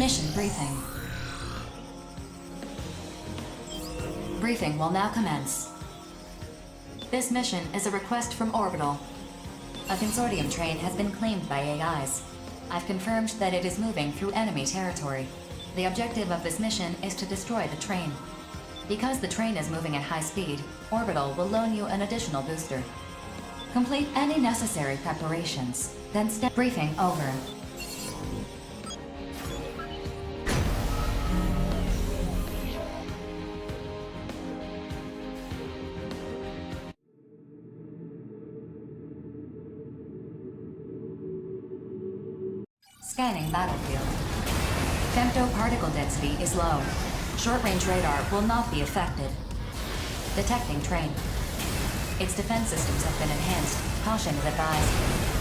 Mission briefing. Briefing will now commence. This mission is a request from Orbital. A consortium train has been claimed by AIs. I've confirmed that it is moving through enemy territory. The objective of this mission is to destroy the train. Because the train is moving at high speed, Orbital will loan you an additional booster. Complete any necessary preparations, then step briefing over. Scanning battlefield. Femto-particle density is low. Short-range radar will not be affected. Detecting train. Its defense systems have been enhanced. Caution is advised.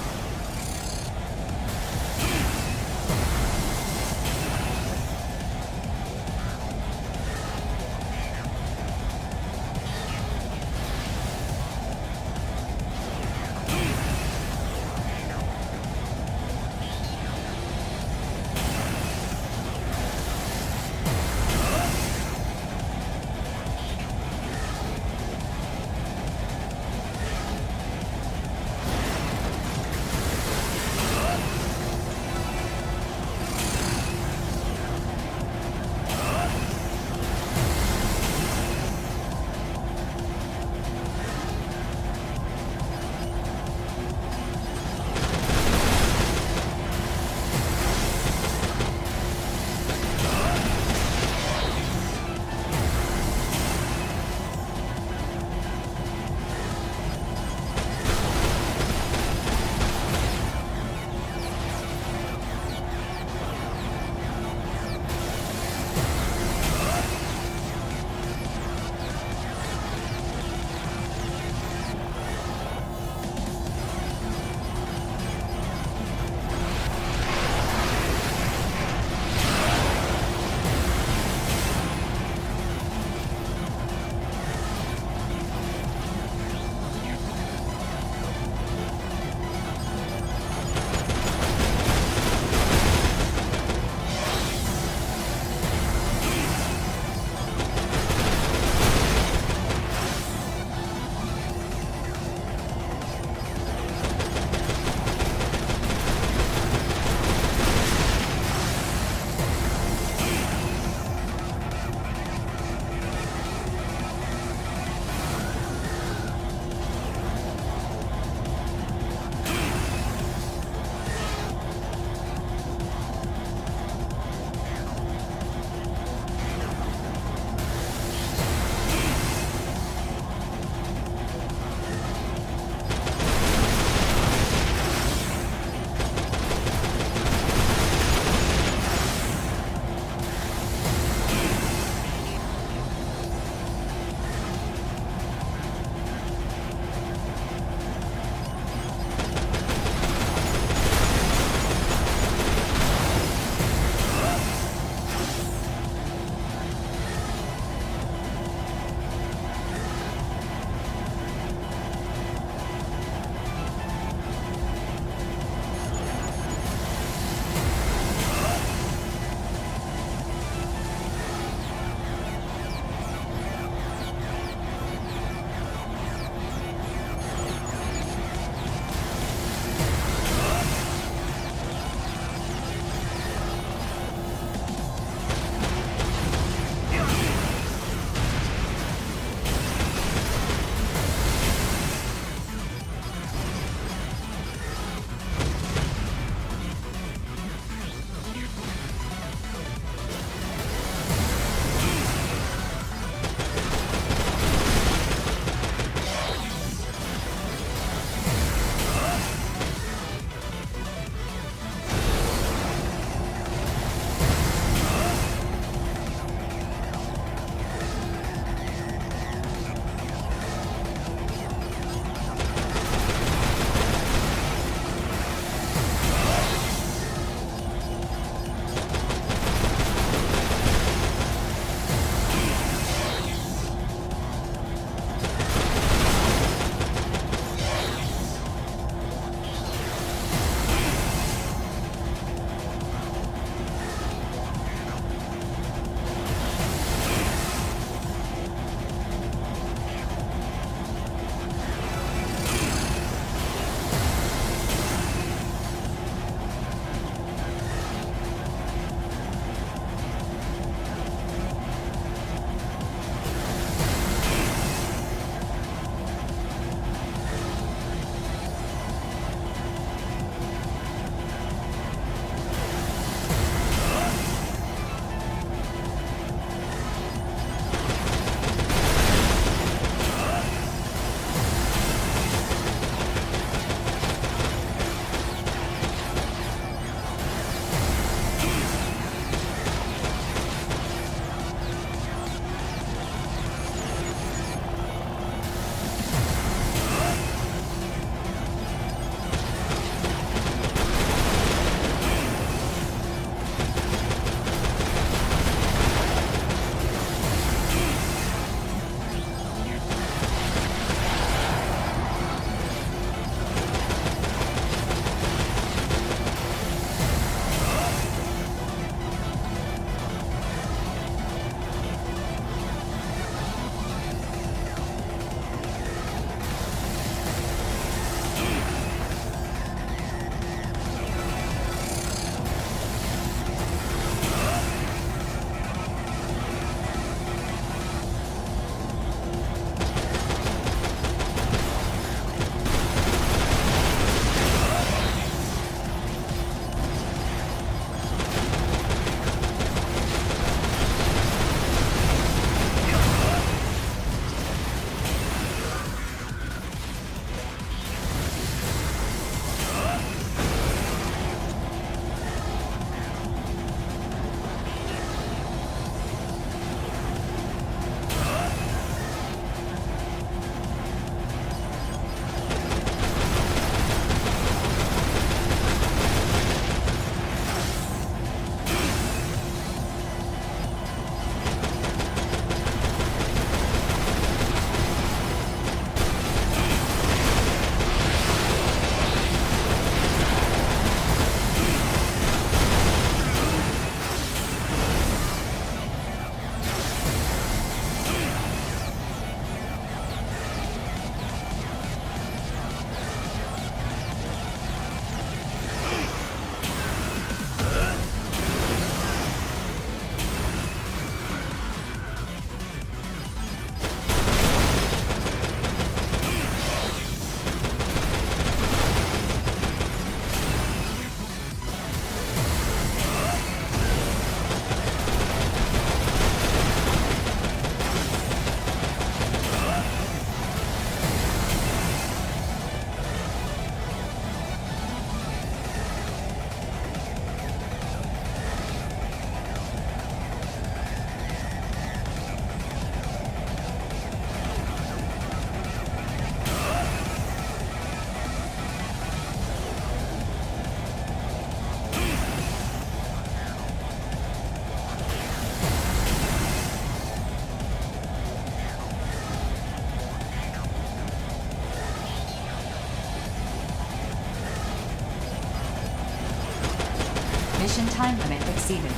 Mission time limit exceeded.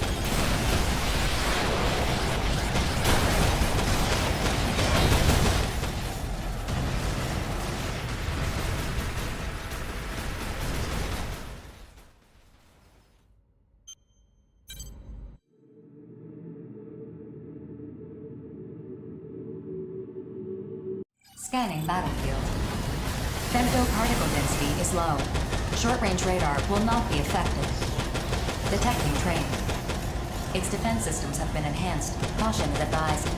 Scanning battlefield. Femto particle density is low. Short-range radar will not be effective. Detecting train. Its defense systems have been enhanced. Caution is advised.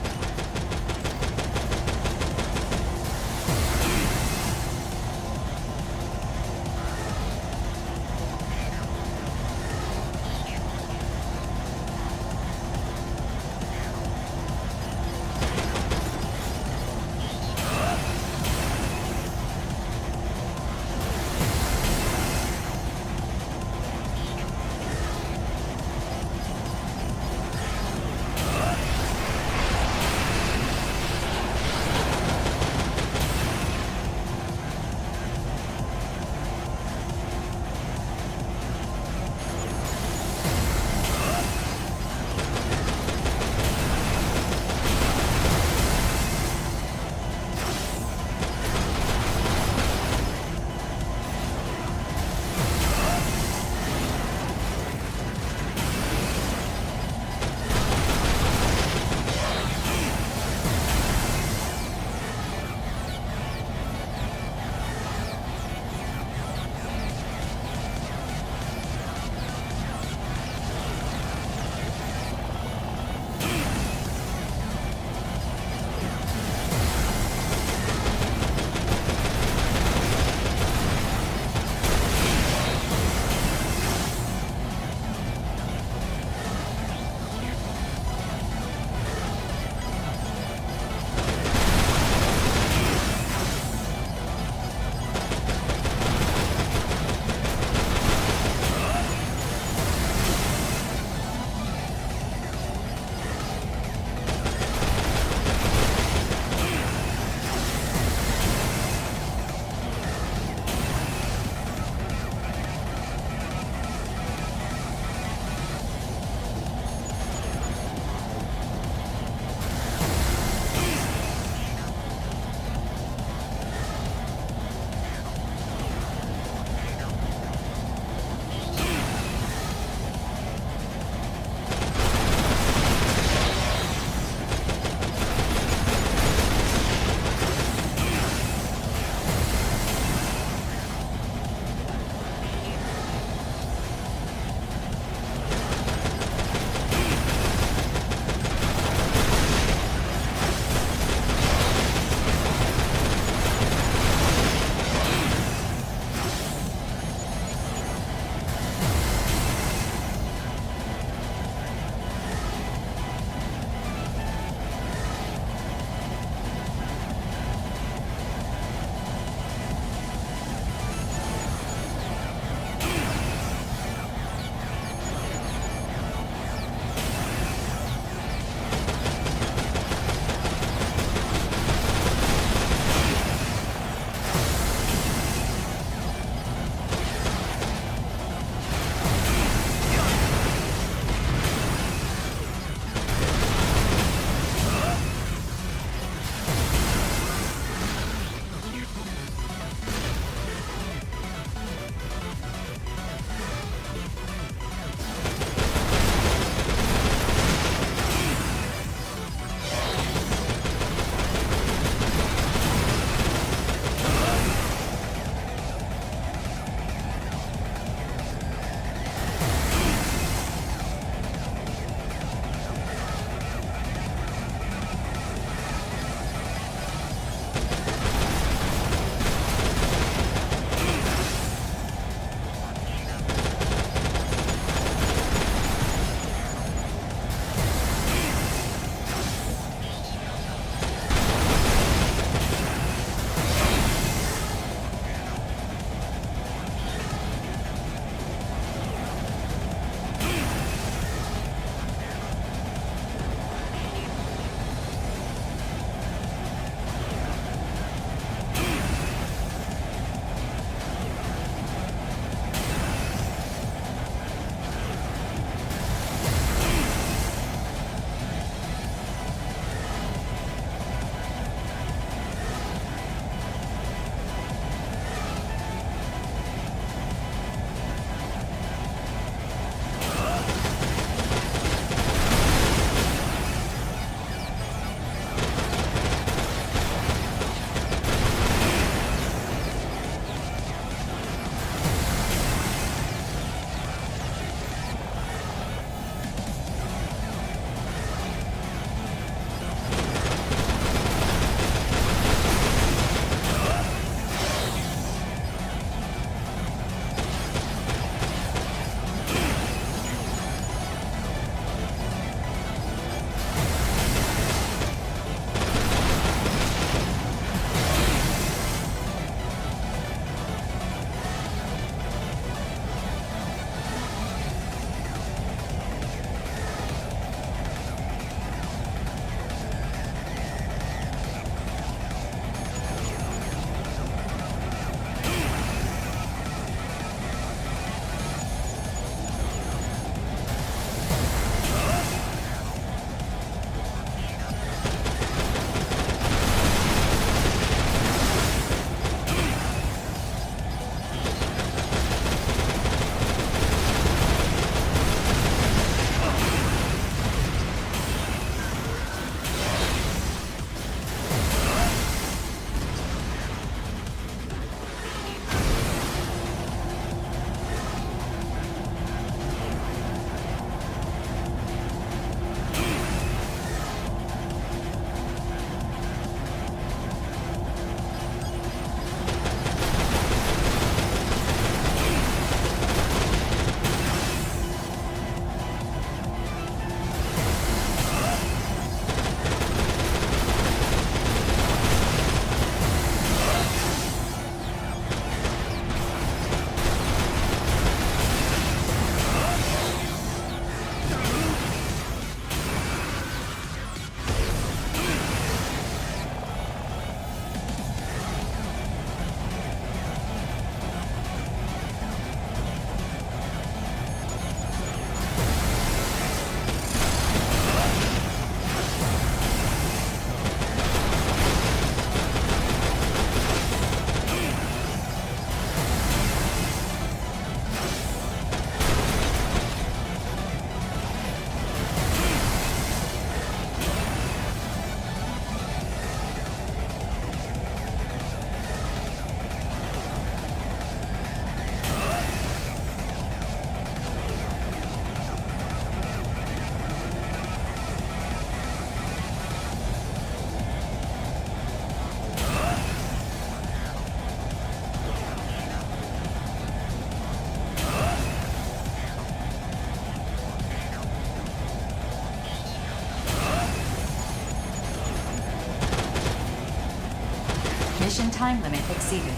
Mission time limit exceeded.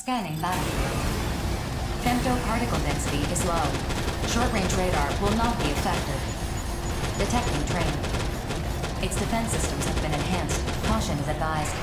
Scanning battlefield. Femtoparticle density is low. Short-range radar will not be effective. Detecting train. Its defense systems have been enhanced. Caution is advised.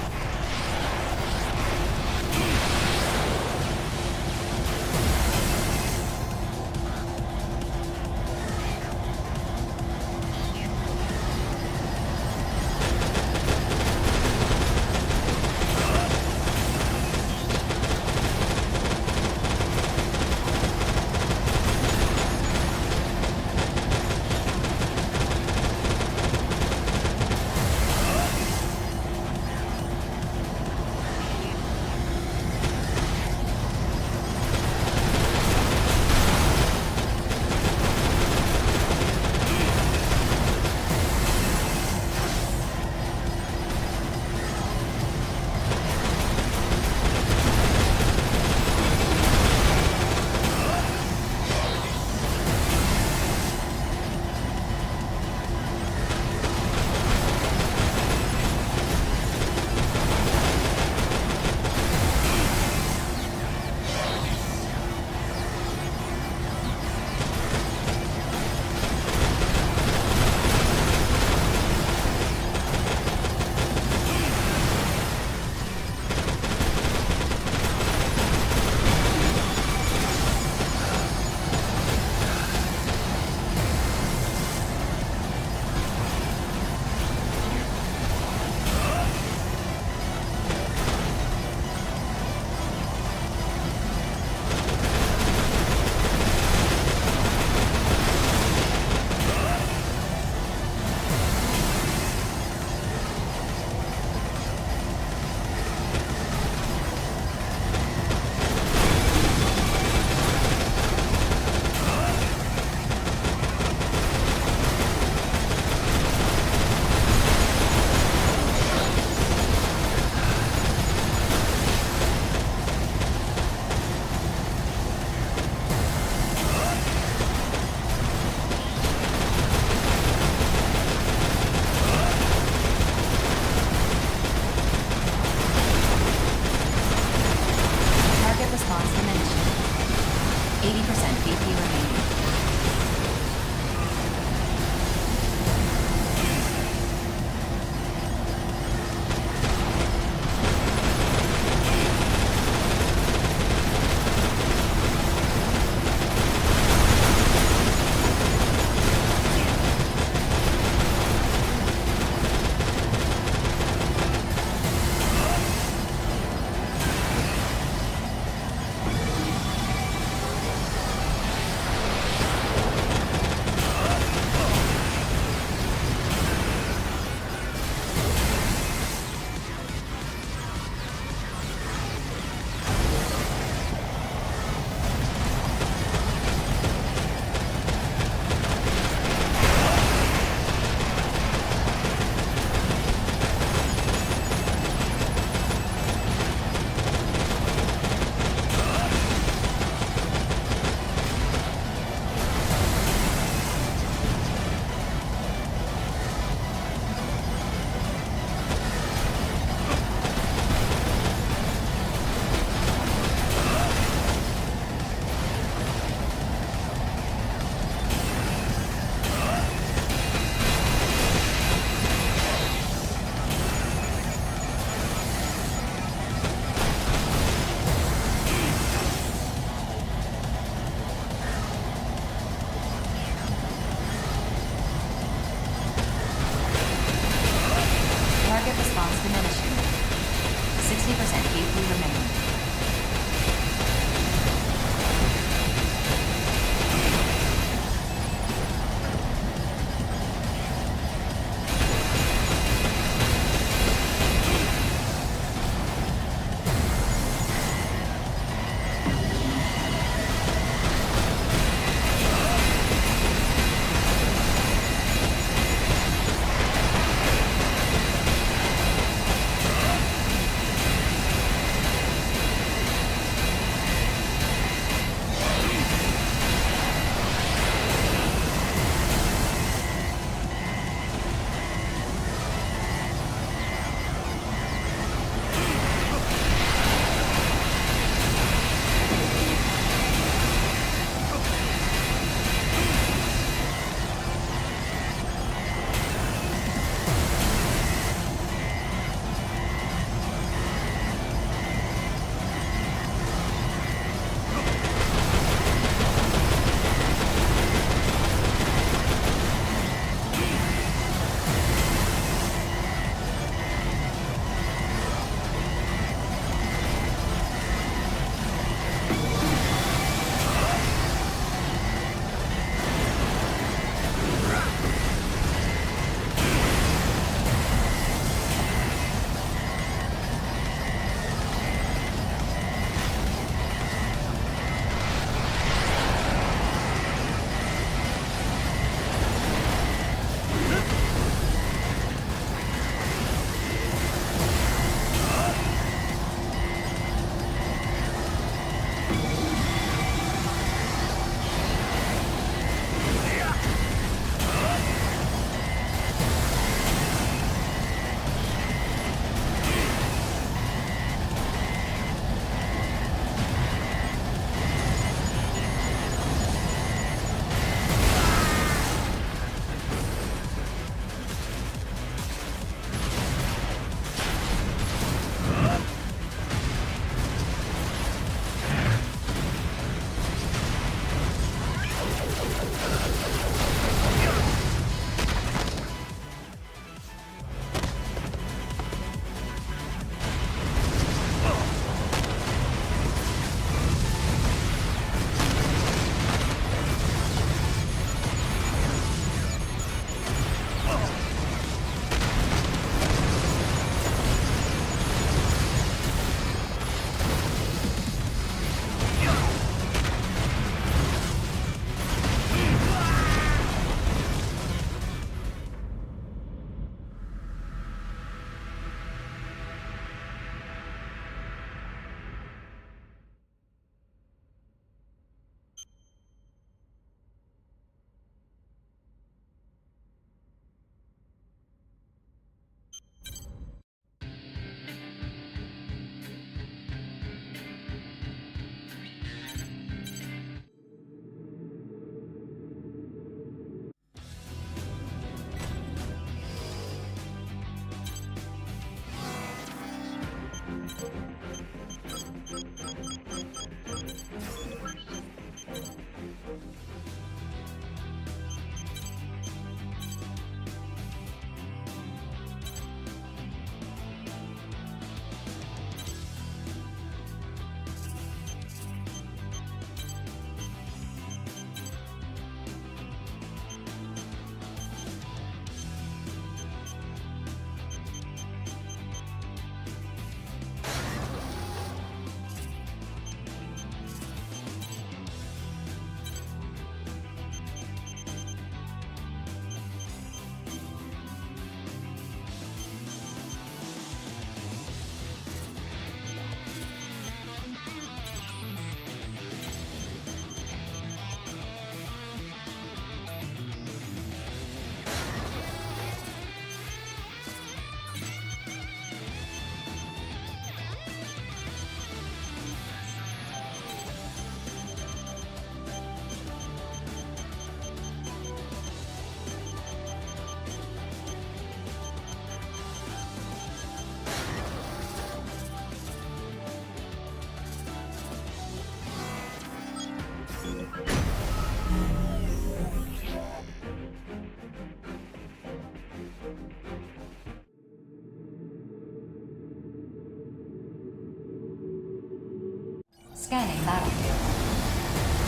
Scanning battlefield.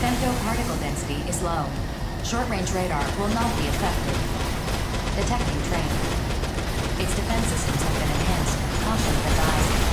Femto particle density is low. Short-range radar will not be affected. Detecting train. Its defense systems have been enhanced. Caution advised.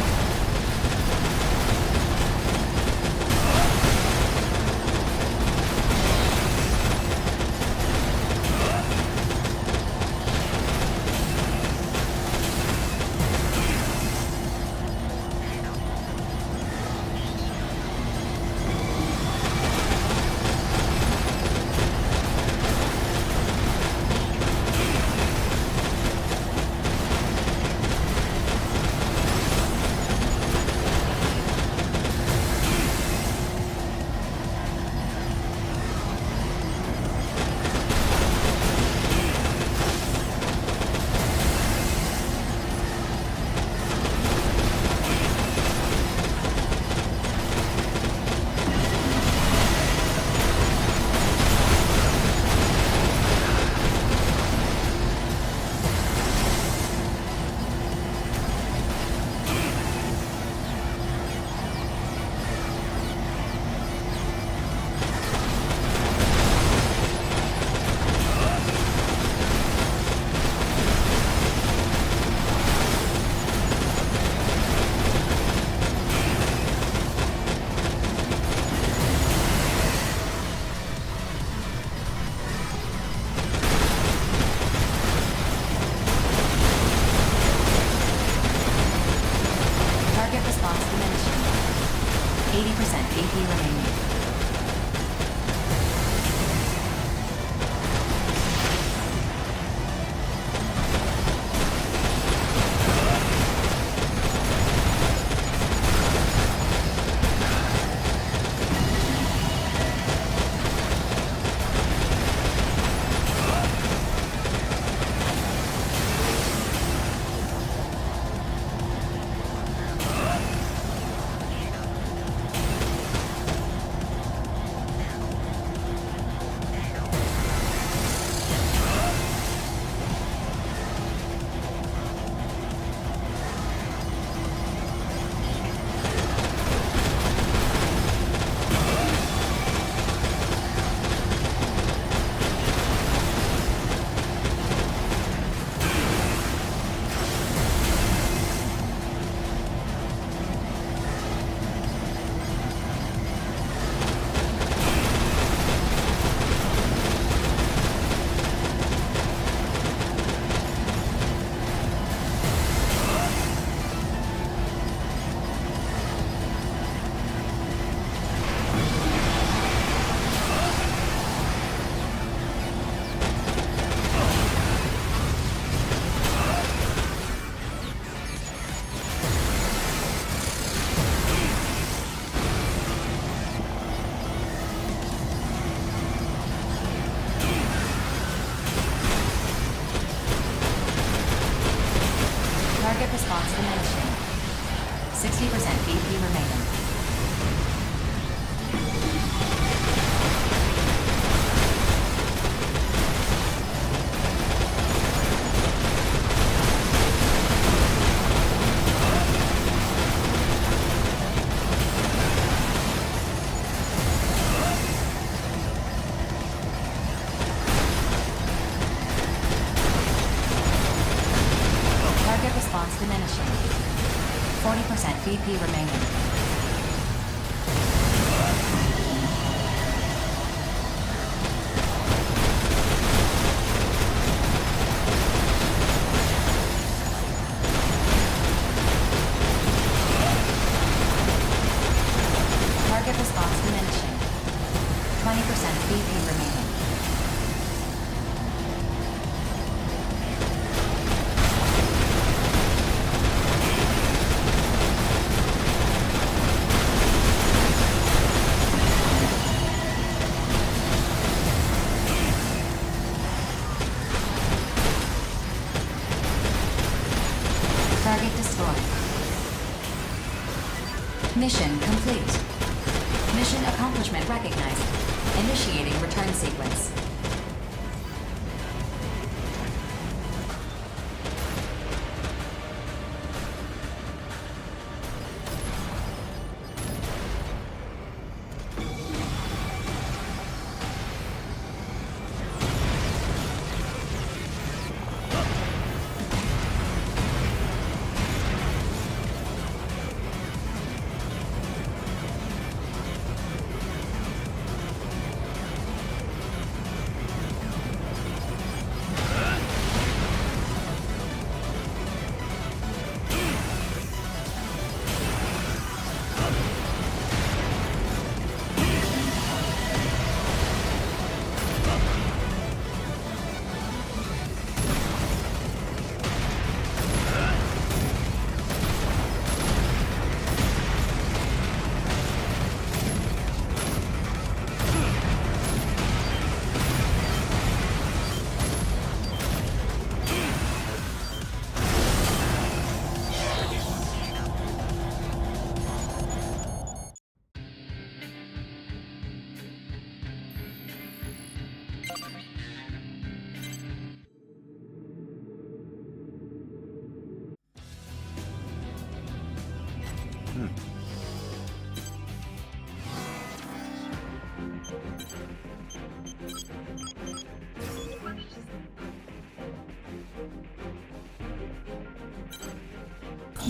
response diminishing. 60% BP remaining. Response diminishing. 40% BP remaining. Target response diminishing. 20% BP remaining. Target destroyed. Mission complete. Mission accomplishment recognized. Initiating return sequence.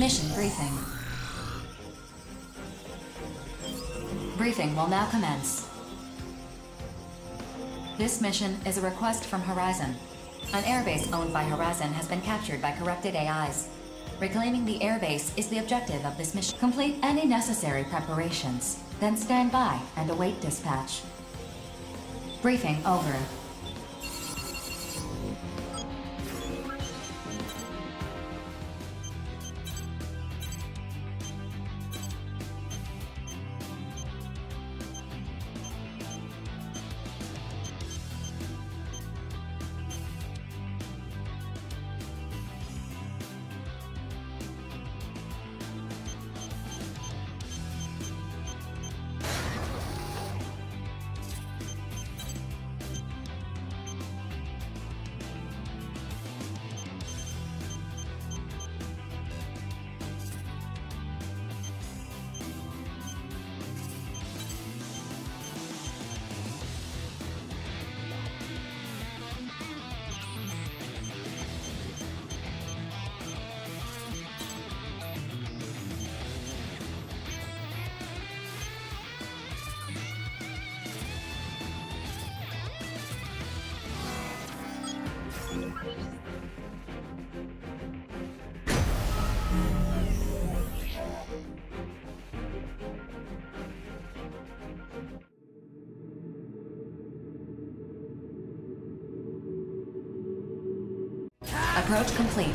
Mission briefing. Briefing will now commence. This mission is a request from Horizon. An airbase owned by Horizon has been captured by corrupted AIs. Reclaiming the airbase is the objective of this mission. Complete any necessary preparations, then stand by and await dispatch. Briefing over. Approach complete.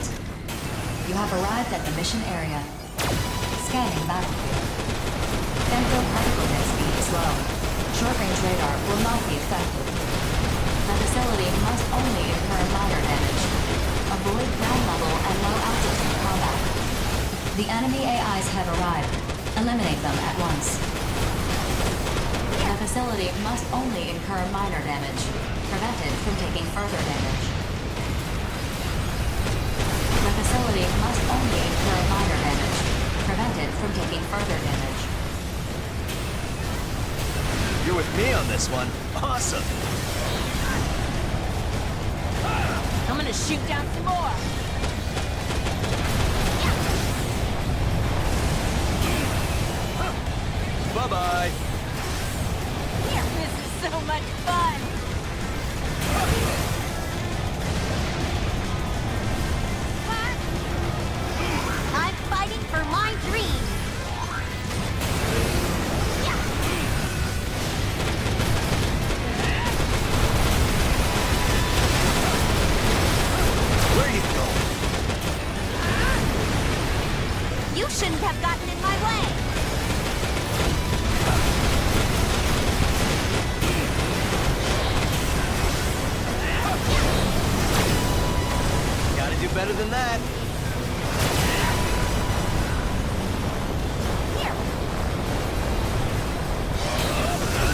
You have arrived at the mission area. Scanning battlefield. Central particle density is low. Short-range radar will not be affected. The facility must only incur minor damage. Avoid ground level and low altitude combat. The enemy AIs have arrived. Eliminate them at once. The facility must only incur minor damage, prevented from taking further damage. The facility must only incur minor damage, prevented from taking further damage. You're with me on this one. Awesome. I'm gonna shoot down some more. Bye-bye. This is so much fun. I'm fighting for my dream. Where are you going? You shouldn't have gotten in my way. Gotta do better than that.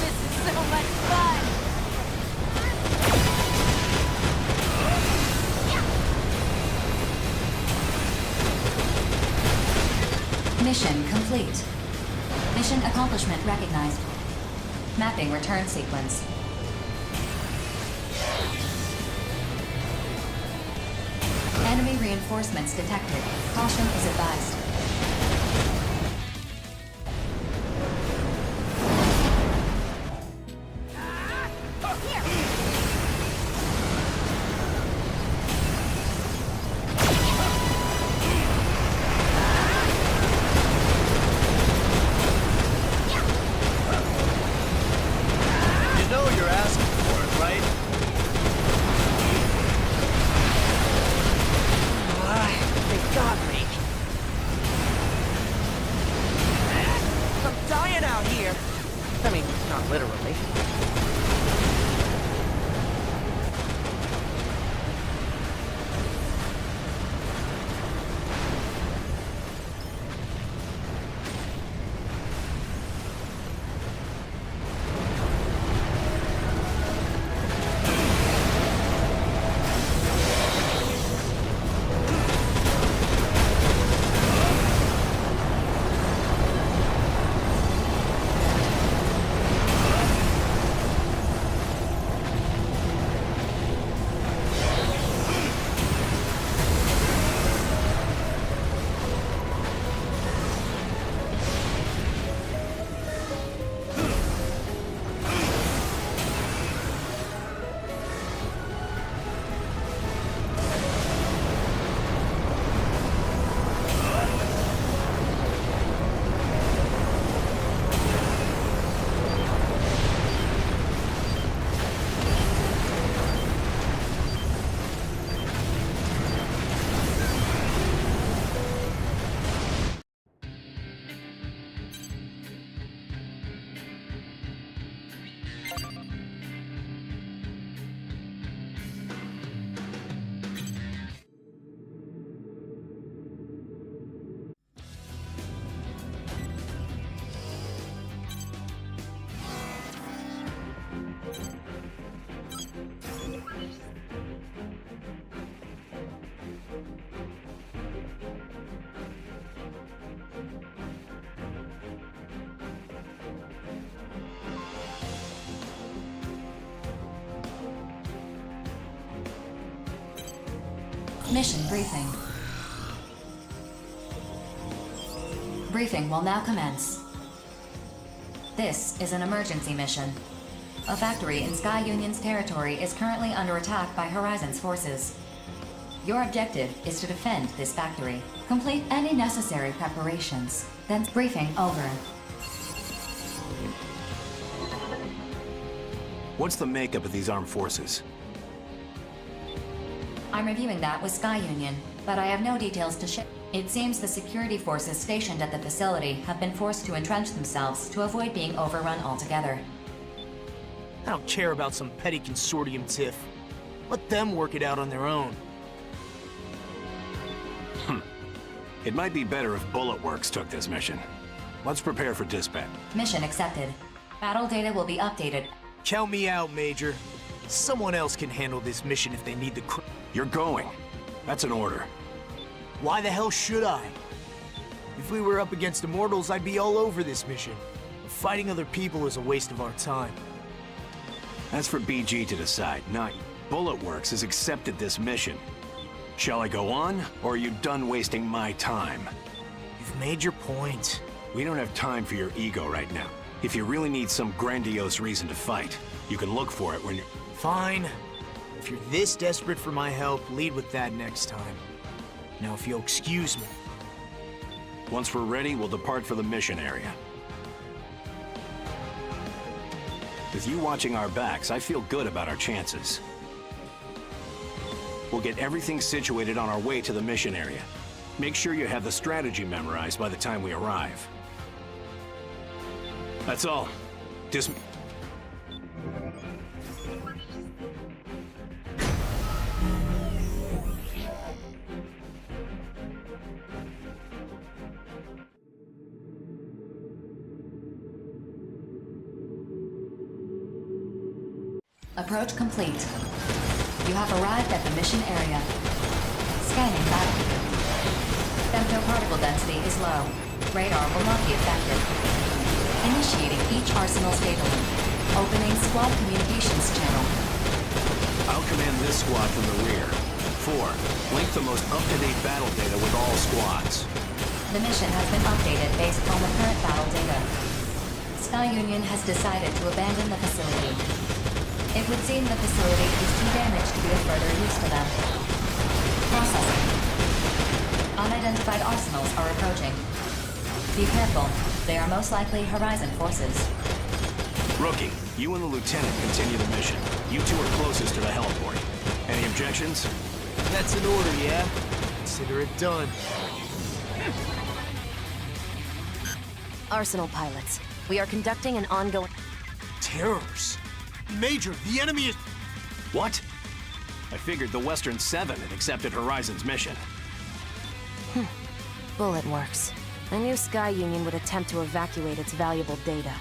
This is so much fun. Mission complete. Mission accomplishment recognized. Mapping return sequence. Enemy reinforcements detected. Caution is advised. You know you're asking for it, right? They got me. I'm dying out here. I mean, not literally. Mission briefing. Briefing will now commence. This is an emergency mission. A factory in Sky Union's territory is currently under attack by Horizon's forces. Your objective is to defend this factory. Complete any necessary preparations. Then briefing over. What's the makeup of these armed forces? I'm reviewing that with Sky Union, but I have no details to share. It seems the security forces stationed at the facility have been forced to entrench themselves to avoid being overrun altogether. I don't care about some petty consortium tiff. Let them work it out on their own. It might be better if Bullet Works took this mission. Let's prepare for dispatch. Mission accepted. Battle data will be updated. Count me out, Major. Someone else can handle this mission if they need the You're going. That's an order. Why the hell should I? If we were up against immortals, I'd be all over this mission. Fighting other people is a waste of our time. That's for BG to decide, not you. Bullet Works has accepted this mission. Shall I go on, or are you done wasting my time? You've made your point. We don't have time for your ego right now. If you really need some grandiose reason to fight, you can look for it when you're... Fine. If you're this desperate for my help, lead with that next time. Now, if you'll excuse me. Once we're ready, we'll depart for the mission area. With you watching our backs, I feel good about our chances. We'll get everything situated on our way to the mission area. Make sure you have the strategy memorized by the time we arrive. That's all. Approach complete. You have arrived at the mission area. Scanning battlefield. Femtoparticle density is low. Radar will not be affected. Initiating each arsenal's data link. Opening squad communications channel. I'll command this squad from the rear. 4. Link the most up-to-date battle data with all squads. The mission has been updated based on the current battle data. Sky Union has decided to abandon the facility. It would seem the facility is too damaged to be of further use for them. Processing. Unidentified arsenals are approaching. Be careful. They are most likely Horizon forces. Rookie, you and the lieutenant continue the mission. You two are closest to the heliport. Any objections? That's an order, yeah? Consider it done. Arsenal pilots, we are conducting an ongoing... Terrors. Major, the enemy is... What? I figured the Western 7 had accepted Horizon's mission. Bullet Works. I knew Sky Union would attempt to evacuate its valuable data,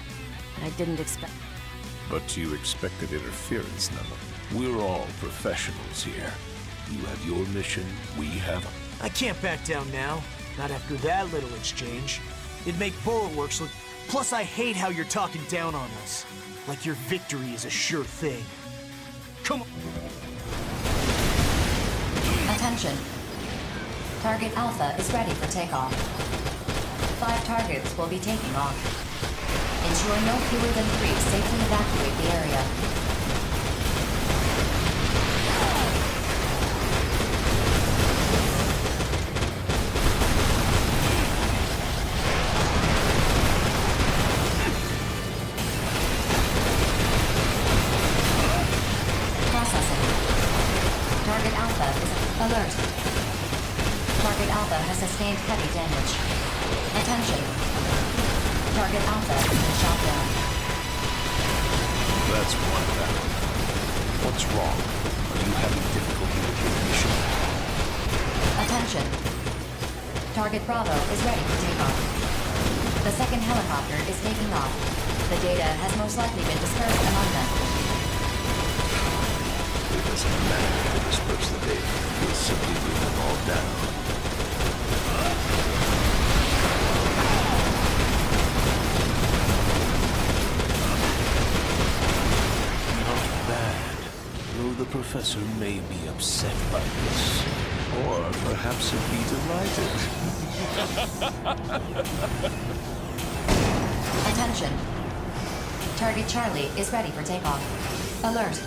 but I didn't expect... But you expected interference, Nella. We're all professionals here. You have your mission, we have... I can't back down now. Not after that little exchange. It'd make Bullet Works look... Plus, I hate how you're talking down on us. Like your victory is a sure thing. Come on. Attention. Target Alpha is ready for takeoff. 5 targets will be taking off. Ensure no fewer than 3 safely evacuate the area. Target Alpha is alert. Target Alpha has sustained heavy damage. Attention. Target Alpha has been shot down. That's one battle. What's wrong? Are you having difficulty with your mission? Attention. Target Bravo is ready for takeoff. The second helicopter is taking off. The data has most likely been dispersed among them. It doesn't matter to disperse the data. We'll simply bring them all down. Not bad. Though the professor may be upset by this. Or perhaps he'll be delighted. Attention. Target Charlie is ready for takeoff. Alert.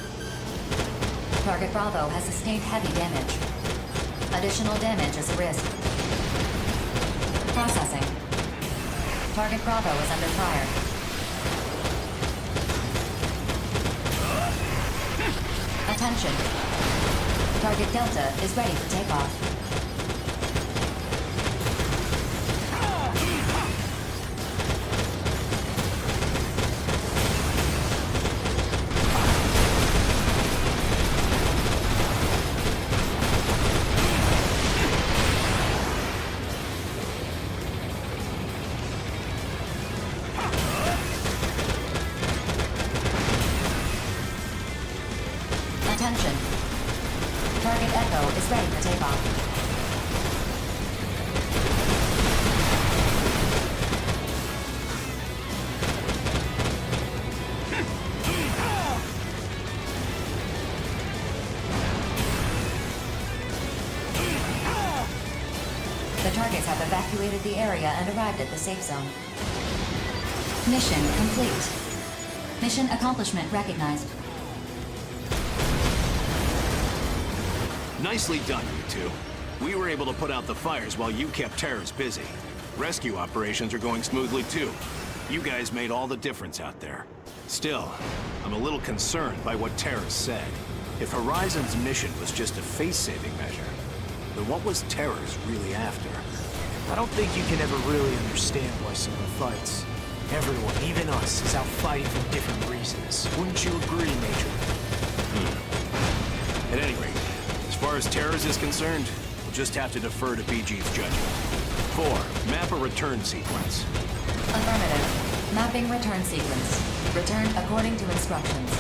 Target Bravo has sustained heavy damage. Additional damage is a risk. Processing. Target Bravo is under fire. Attention. Target Delta is ready for takeoff. Attention. Target Echo is ready for takeoff. The targets have evacuated the area and arrived at the safe zone. Mission complete. Mission accomplishment recognized. Nicely done, you two. We were able to put out the fires while you kept terrorists busy. Rescue operations are going smoothly too. You guys made all the difference out there. Still, I'm a little concerned by what terrorists said. If Horizon's mission was just a face-saving measure, then what was terrorists really after? I don't think you can ever really understand why someone fights. Everyone, even us, is out fighting for different reasons. Wouldn't you agree, Major? At any rate, as far as terrors is concerned, we'll just have to defer to BG's judgment. 4. Map a return sequence. Affirmative. Mapping return sequence. Return according to instructions.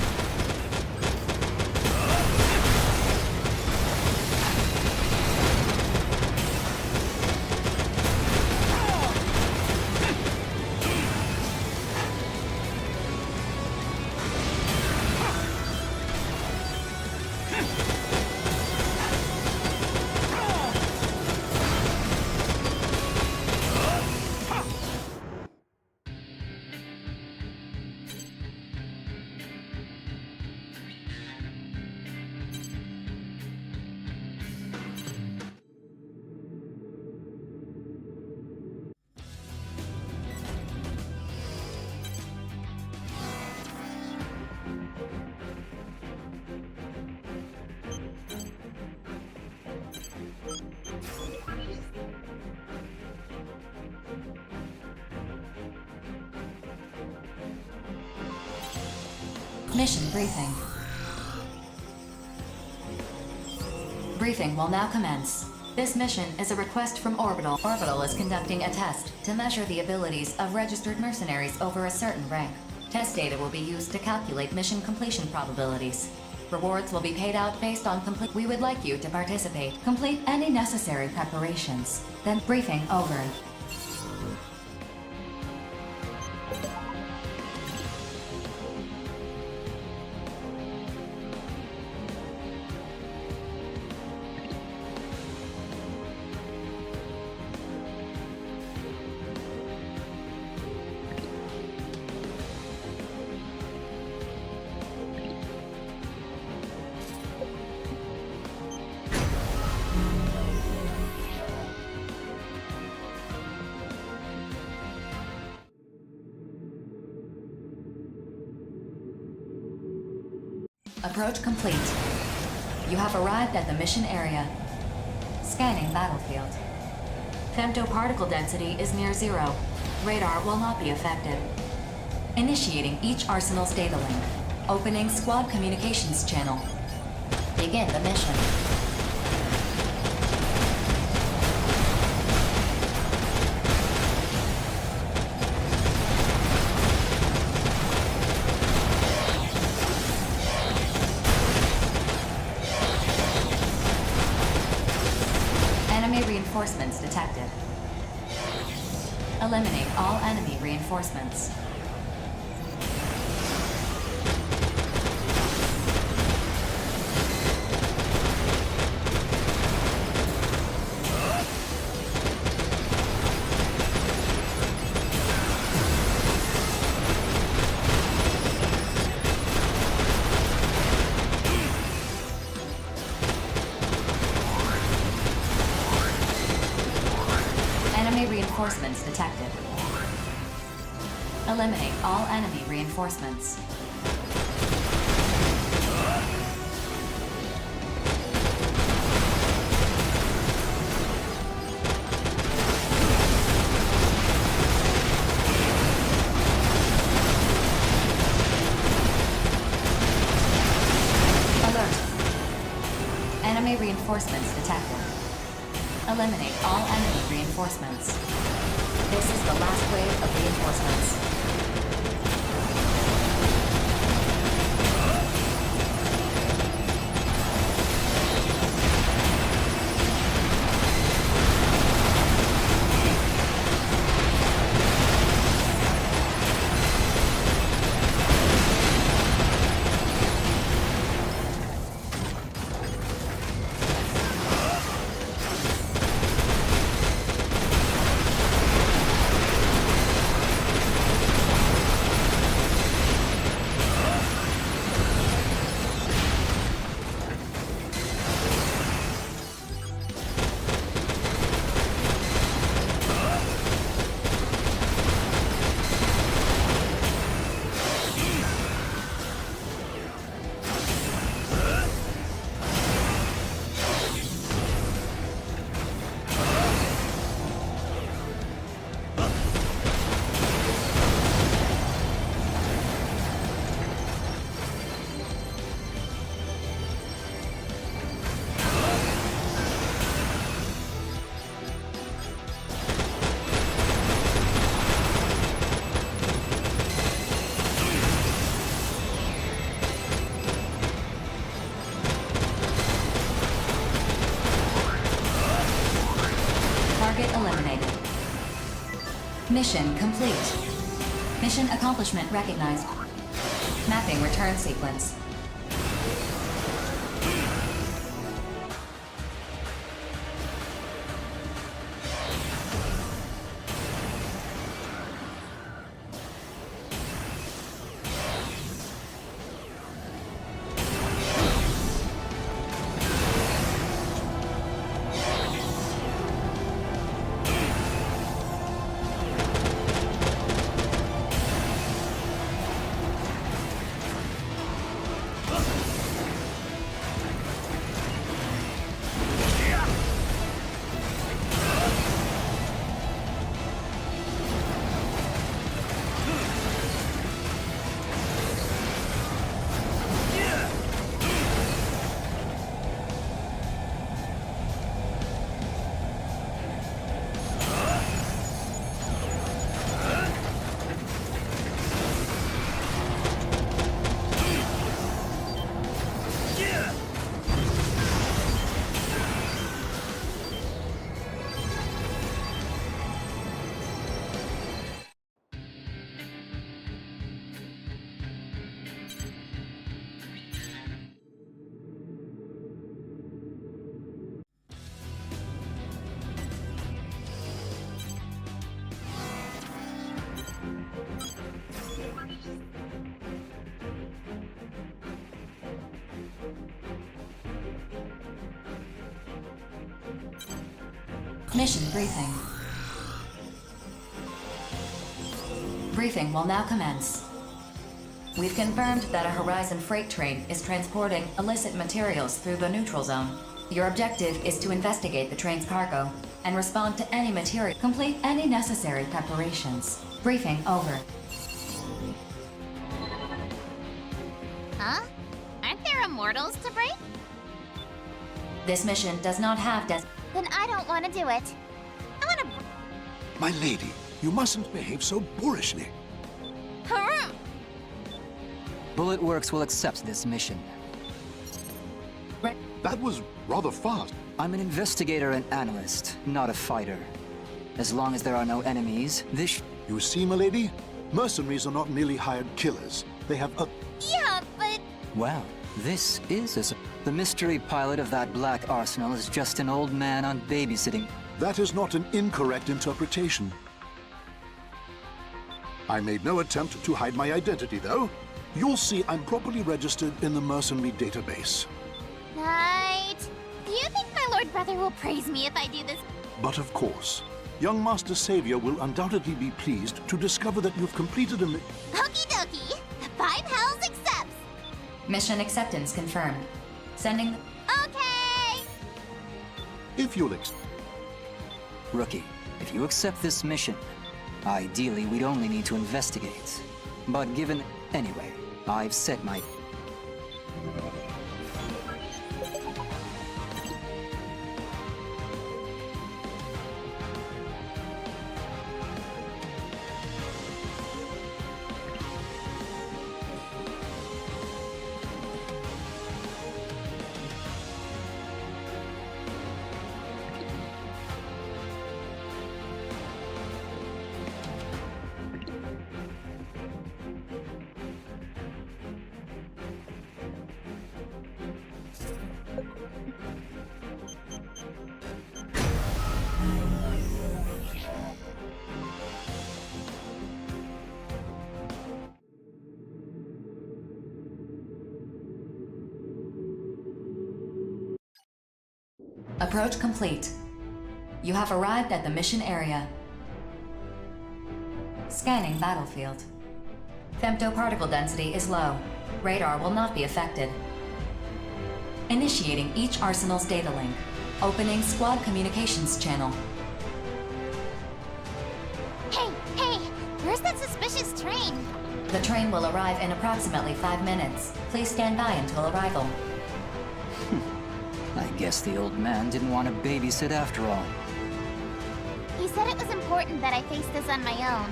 Mission briefing. Briefing will now commence. This mission is a request from Orbital. Orbital is conducting a test to measure the abilities of registered mercenaries over a certain rank. Test data will be used to calculate mission completion probabilities. Rewards will be paid out based on complete. We would like you to participate. Complete any necessary preparations. Then briefing over. Approach complete. You have arrived at the mission area. Scanning battlefield. Femtoparticle density is near 0. Radar will not be affected. Initiating each arsenal's data link. Opening squad communications channel. Begin the mission. Reinforcements detected. Eliminate all enemy reinforcements. reinforcements detected. Eliminate all enemy reinforcements. Alert. Enemy reinforcements detected. Eliminate all enemy reinforcements. This is the last wave of reinforcements. Target eliminated. Mission complete. Mission accomplishment recognized. Mapping return sequence. Mission briefing. Briefing will now commence. We've confirmed that a Horizon freight train is transporting illicit materials through the neutral zone. Your objective is to investigate the train's cargo and respond to any material. Complete any necessary preparations. Briefing over. Huh? Aren't there immortals to break? This mission does not have Then I don't want to do it. I want to... My lady, you mustn't behave so boorishly. Bullet Works will accept this mission. That was rather fast. I'm an investigator and analyst, not a fighter. As long as there are no enemies, this... You see, my lady? Mercenaries are not merely hired killers. They have a... Yeah, but... Well, this is a... The mystery pilot of that black arsenal is just an old man on babysitting. That is not an incorrect interpretation. I made no attempt to hide my identity, though. You'll see I'm properly registered in the mercenary database. Right. Do you think my Lord Brother will praise me if I do this? But of course, Young Master Savior will undoubtedly be pleased to discover that you've completed a Okie dokie. Five Hells accepts. Mission acceptance confirmed. Sending... Okay. If you'll Rookie, if you accept this mission, ideally we'd only need to investigate. But given... Anyway, I've set my... Approach complete. You have arrived at the mission area. Scanning battlefield. Femtoparticle density is low. Radar will not be affected. Initiating each arsenal's data link. Opening squad communications channel. Hey, where's that suspicious train? The train will arrive in approximately 5 minutes. Please stand by until arrival. I guess the old man didn't want to babysit after all. He said it was important that I face this on my own.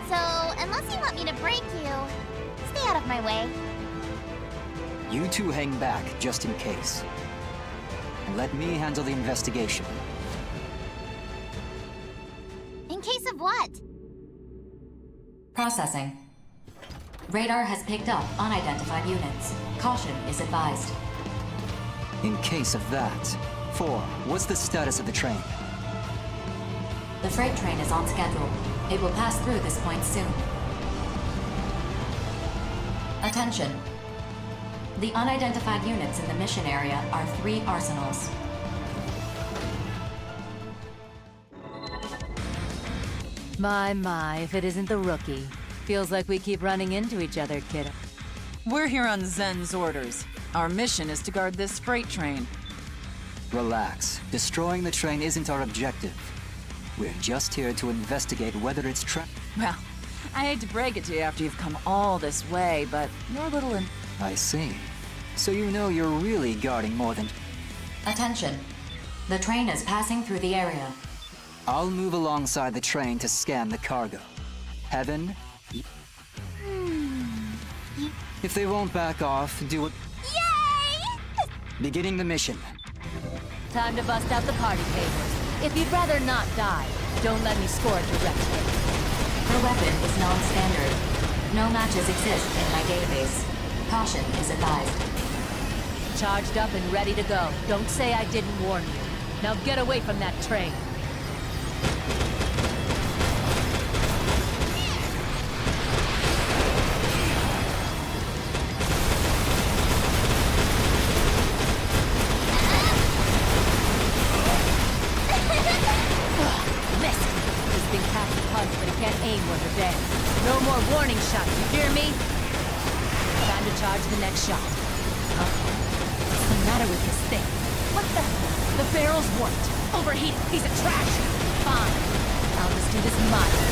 So, unless you want me to break you, stay out of my way. You two hang back, just in case. And let me handle the investigation. In case of what? Processing. Radar has picked up unidentified units. Caution is advised. In case of that. 4. What's the status of the train? The freight train is on schedule. It will pass through this point soon. Attention. The unidentified units in the mission area are 3 arsenals. My, if it isn't the rookie. Feels like we keep running into each other, kiddo. We're here on Zen's orders. Our mission is to guard this freight train. Relax. Destroying the train isn't our objective. We're just here to investigate whether it's Well, I hate to break it to you after you've come all this way, but you're a little I see. So you know you're really guarding more than... Attention. The train is passing through the area. I'll move alongside the train to scan the cargo. Heaven? If they won't back off, do it... Yay! Beginning the mission. Time to bust out the party favors. If you'd rather not die, don't let me score a direct hit. Her weapon is non-standard. No matches exist in my database. Caution is advised. Charged up and ready to go. Don't say I didn't warn you. Now get away from that train. No more warning shots, you hear me? Time to charge the next shot. What's the matter with this thing? What the? The barrel's warped. Overheated piece of trash. Fine. I'll just do this my way.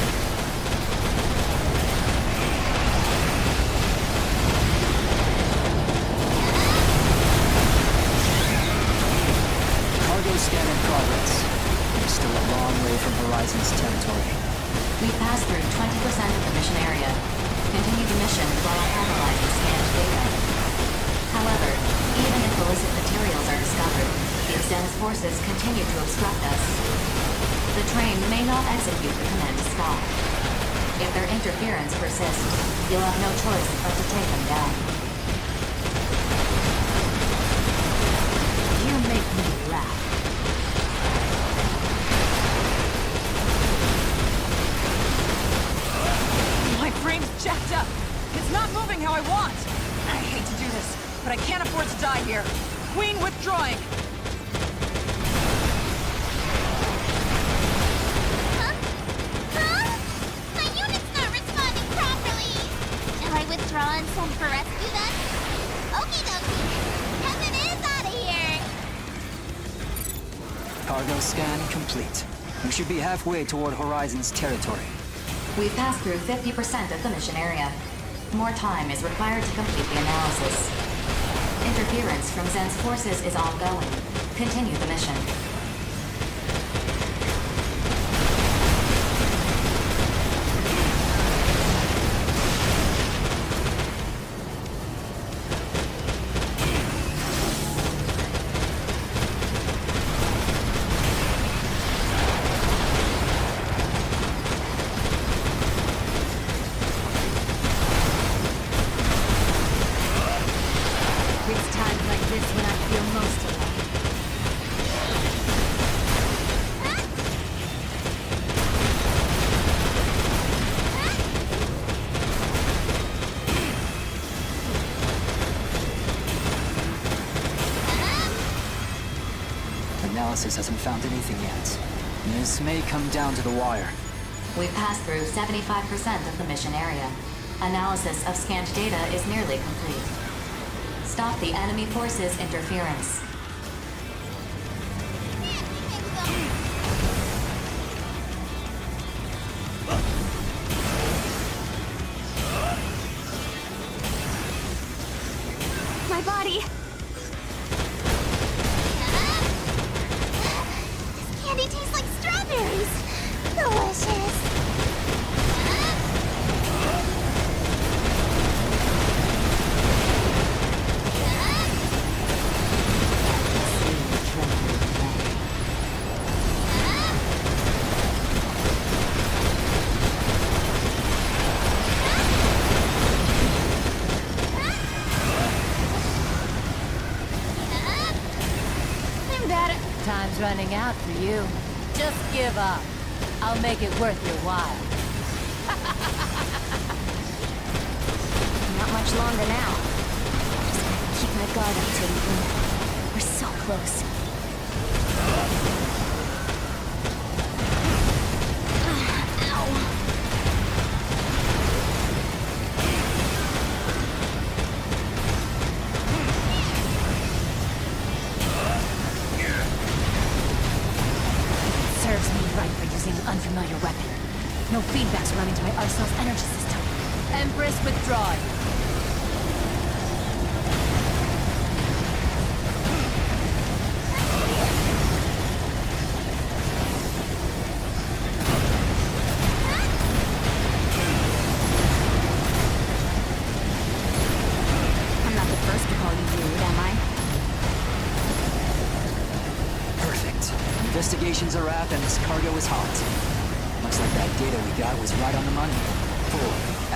Cargo scan in progress. We're still a long way from Horizon's territory. We passed through 20% of the mission area. Continue the mission while I analyze the scanned data. However, even if illicit materials are discovered, the Zen's forces continue to obstruct us. The train may not execute the command to stop. If their interference persists, you'll have no choice but to take them down. You make me laugh. My frame's jacked up. It's not moving how I want. I hate to do this, but I can't afford to die here. Queen withdrawing. draw and send for rescue then? Okie dokie. Kevin is out of here! Cargo scan complete. We should be halfway toward Horizon's territory. We've passed through 50% of the mission area. More time is required to complete the analysis. Interference from Zen's forces is ongoing. Continue the mission. It's times like this when I feel most alive. Analysis hasn't found anything yet. This may come down to the wire. We've passed through 75% of the mission area. Analysis of scanned data is nearly complete. Stop the enemy forces' interference. My body! This candy tastes like strawberries! Delicious! I'm bad at... Time's running out for you. Just give up. I'll make it worth your while. Not much longer now. Just gotta keep my guard up till we win. We're so close. Serves me right for using an unfamiliar weapon. No feedback's running to my arsenal's energy system. Empress withdrawing. I'm not the first to call you rude, am I? Perfect. Investigation's a wrap and this cargo is hot. Looks like that data we got was right on the money. 4.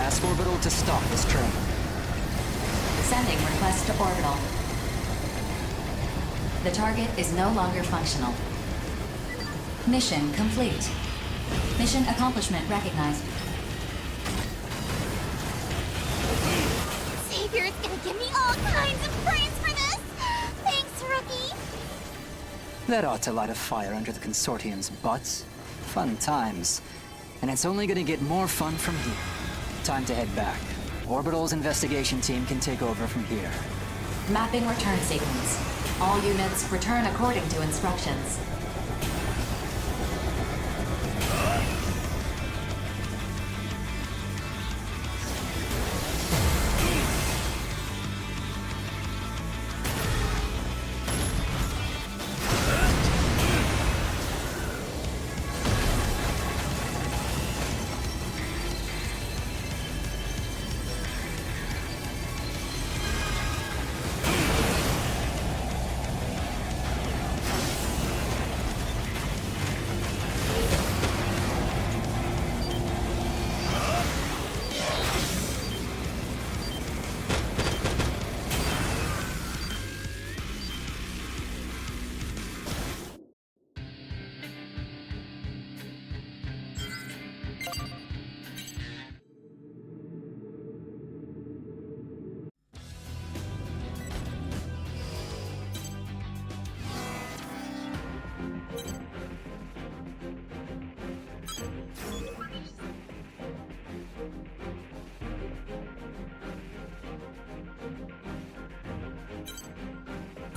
Ask Orbital to stop this train. Sending request to orbital. The target is no longer functional. Mission complete. Mission accomplishment recognized. Savior is gonna give me all kinds of praise for this! Thanks, Rookie! That ought to light a fire under the Consortium's butts. Fun times. And it's only gonna get more fun from here. Time to head back. Orbital's investigation team can take over from here. Mapping return sequence. All units return according to instructions.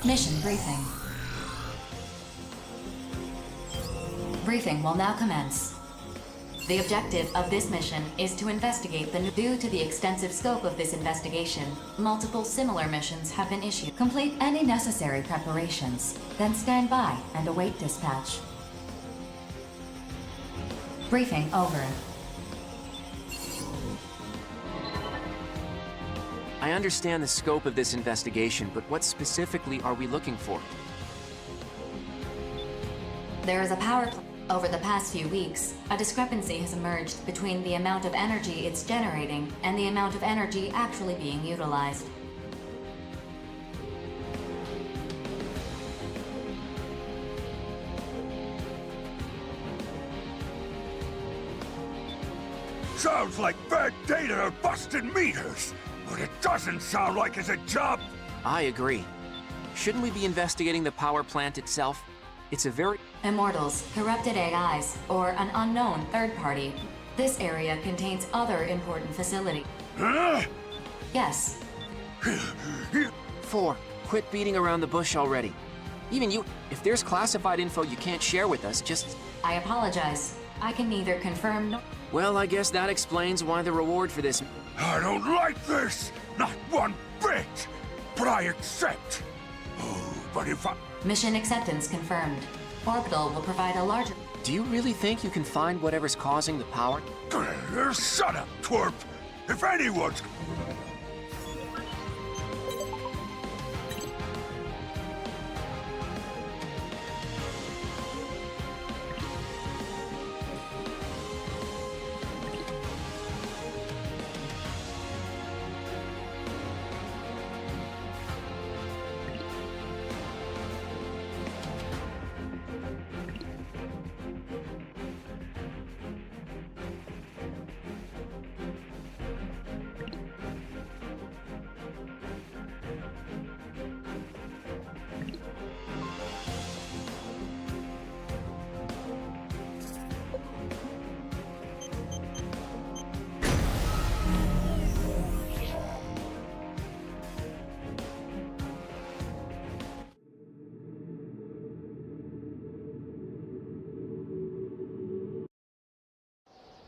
Mission briefing. Briefing will now commence. The objective of this mission is to investigate the... Due to the extensive scope of this investigation, multiple similar missions have been issued. Complete any necessary preparations, then stand by and await dispatch. Briefing over. I understand the scope of this investigation, but what specifically are we looking for? There is a power plant. Over the past few weeks, a discrepancy has emerged between the amount of energy it's generating and the amount of energy actually being utilized. Sounds like bad data or busted meters, but it doesn't sound like it's a job. I agree. Shouldn't we be investigating the power plant itself? It's a very... Immortals, corrupted AIs, or an unknown third party. This area contains other important facilities. Huh? Yes. 4. Quit beating around the bush already. Even you, if there's classified info you can't share with us, just... I apologize. I can neither confirm nor... Well, I guess that explains why the reward for this... I don't like this! Not one bit! But I accept! Oh, but if I... Mission acceptance confirmed. Orbital will provide a larger... Do you really think you can find whatever's causing the power? Shut up, twerp! If anyone's...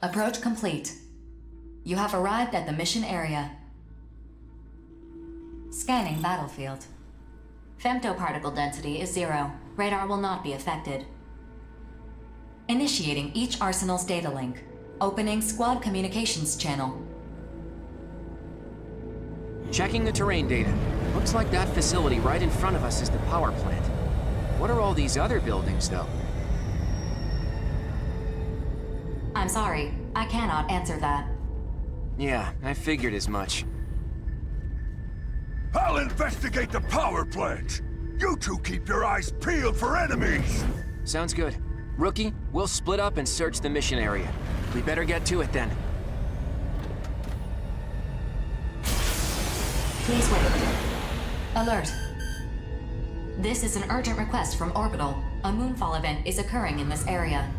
Approach complete. You have arrived at the mission area. Scanning battlefield. Femtoparticle density is 0. Radar will not be affected. Initiating each arsenal's data link. Opening squad communications channel. Checking the terrain data. Looks like that facility right in front of us is the power plant. What are all these other buildings, though? I'm sorry, I cannot answer that. Yeah, I figured as much. I'll investigate the power plant! You two keep your eyes peeled for enemies! Sounds good. Rookie, we'll split up and search the mission area. We better get to it then. Please wait. Alert. This is an urgent request from Orbital. A moonfall event is occurring in this area.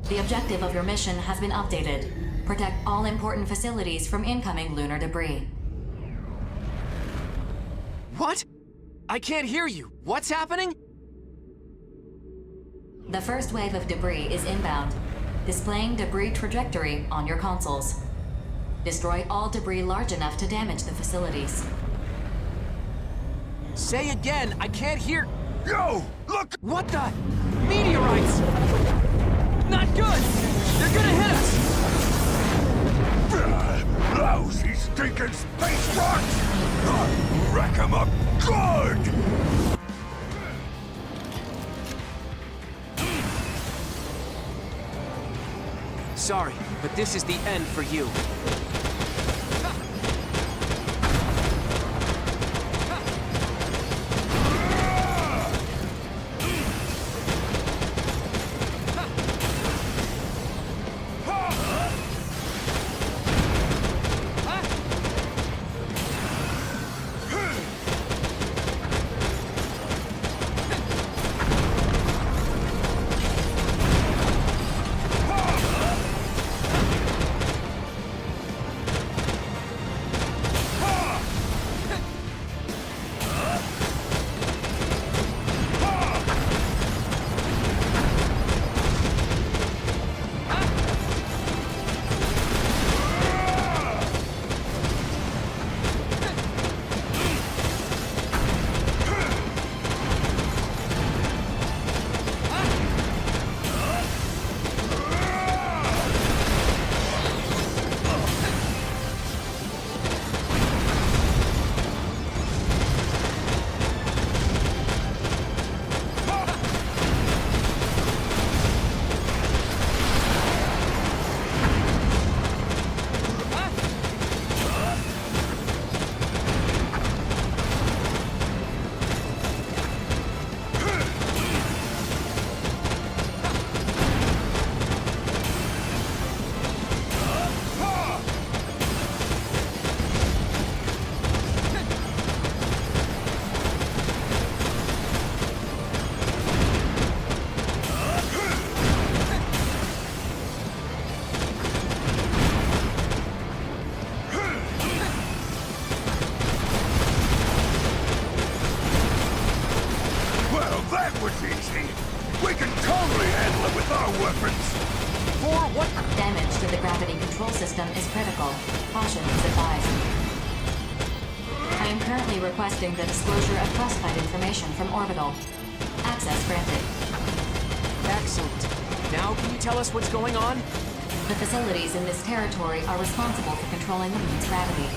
The objective of your mission has been updated. Protect all important facilities from incoming lunar debris. What? I can't hear you. What's happening? The first wave of debris is inbound, displaying debris trajectory on your consoles. Destroy all debris large enough to damage the facilities. Say again, I can't hear... Yo! Look! What the? Meteorites! Not good! They're gonna hit us! Lousy stinking space rocks! I'll wreck 'em up good! Sorry, but this is the end for you. system is critical. Caution is advised. I am currently requesting the disclosure of classified information from Orbital. Access granted. Excellent. Now can you tell us what's going on? The facilities in this territory are responsible for controlling the moon's gravity.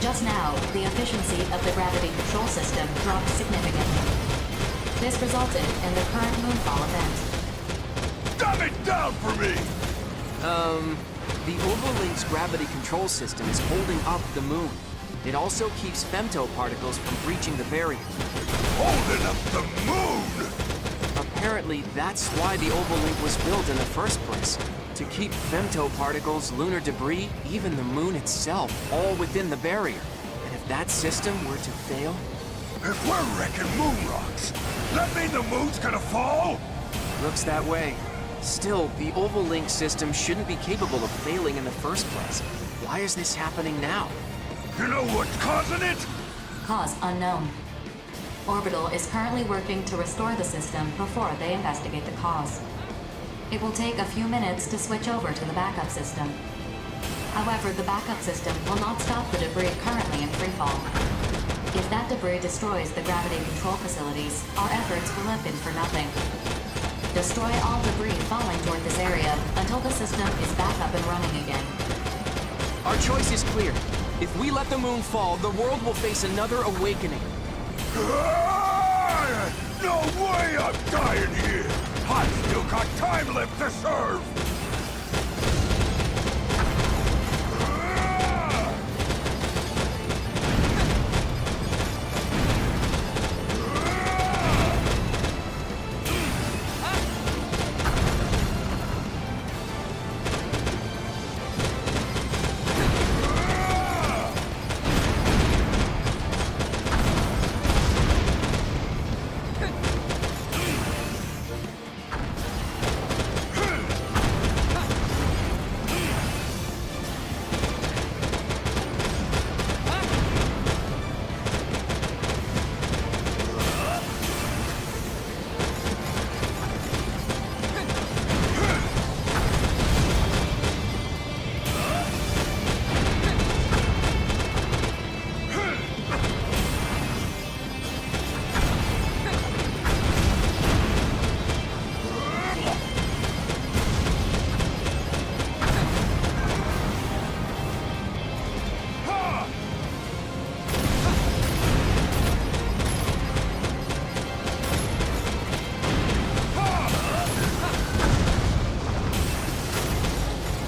Just now, the efficiency of the gravity control system dropped significantly. This resulted in the current moonfall event. Dumb it down for me! The Overlink's gravity control system is holding up the moon. It also keeps femtoparticles from breaching the barrier. Holding up the moon! Apparently, that's why the Overlink was built in the first place. To keep femtoparticles, lunar debris, even the moon itself, all within the barrier. And if that system were to fail... If we're wrecking moon rocks, that mean the moon's gonna fall? Looks that way. Still, the Overlink system shouldn't be capable of failing in the first place. Why is this happening now? You know what's causing it? Cause unknown. Orbital is currently working to restore the system before they investigate the cause. It will take a few minutes to switch over to the backup system. However, the backup system will not stop the debris currently in freefall. If that debris destroys the gravity control facilities, our efforts will have been for nothing. Destroy all debris falling toward this area until the system is back up and running again. Our choice is clear. If we let the moon fall, the world will face another awakening. No way I'm dying here! I've still got time left to serve!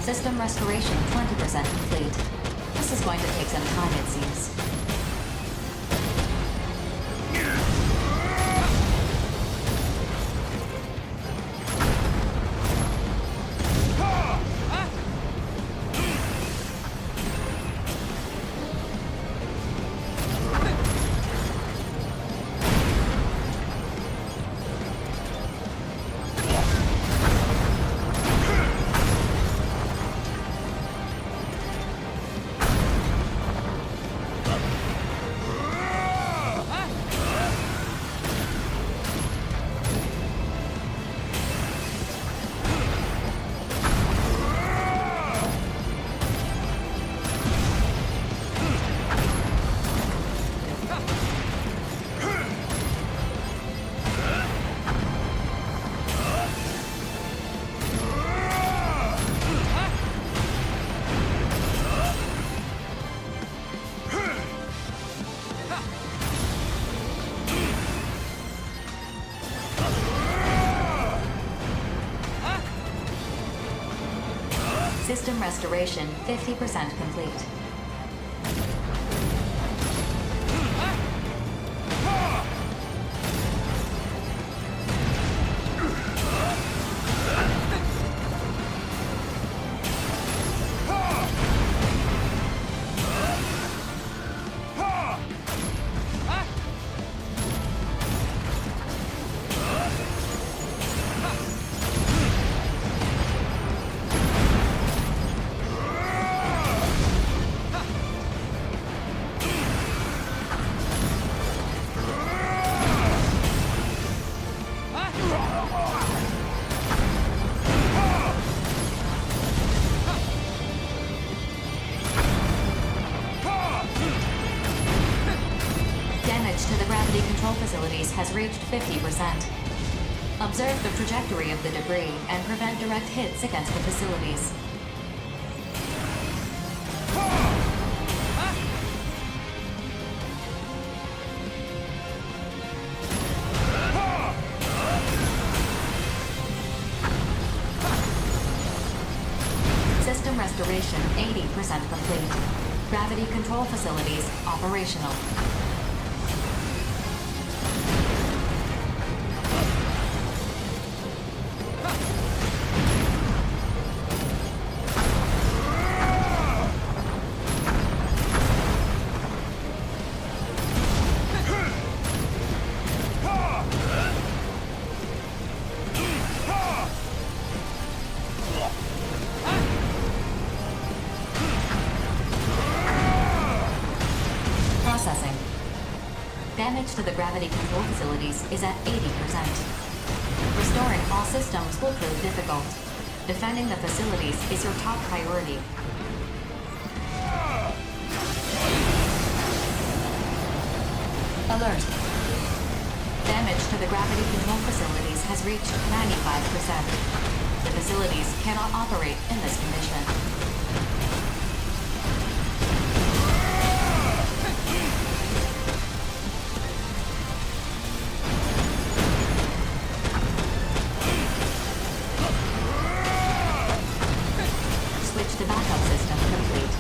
System restoration 20% complete. This is going to take some time, it seems. System restoration 50% complete. Damage to the gravity control facilities has reached 50%. Observe the trajectory of the debris and prevent direct hits against the facilities. System restoration 80% complete. Gravity control facilities operational. Processing. Damage to the gravity control facilities is at 80%. Restoring all systems will prove difficult. Defending the facilities is your top priority. Alert. Damage to the gravity control facilities has reached 95%. The facilities cannot operate in this condition. The backup system complete.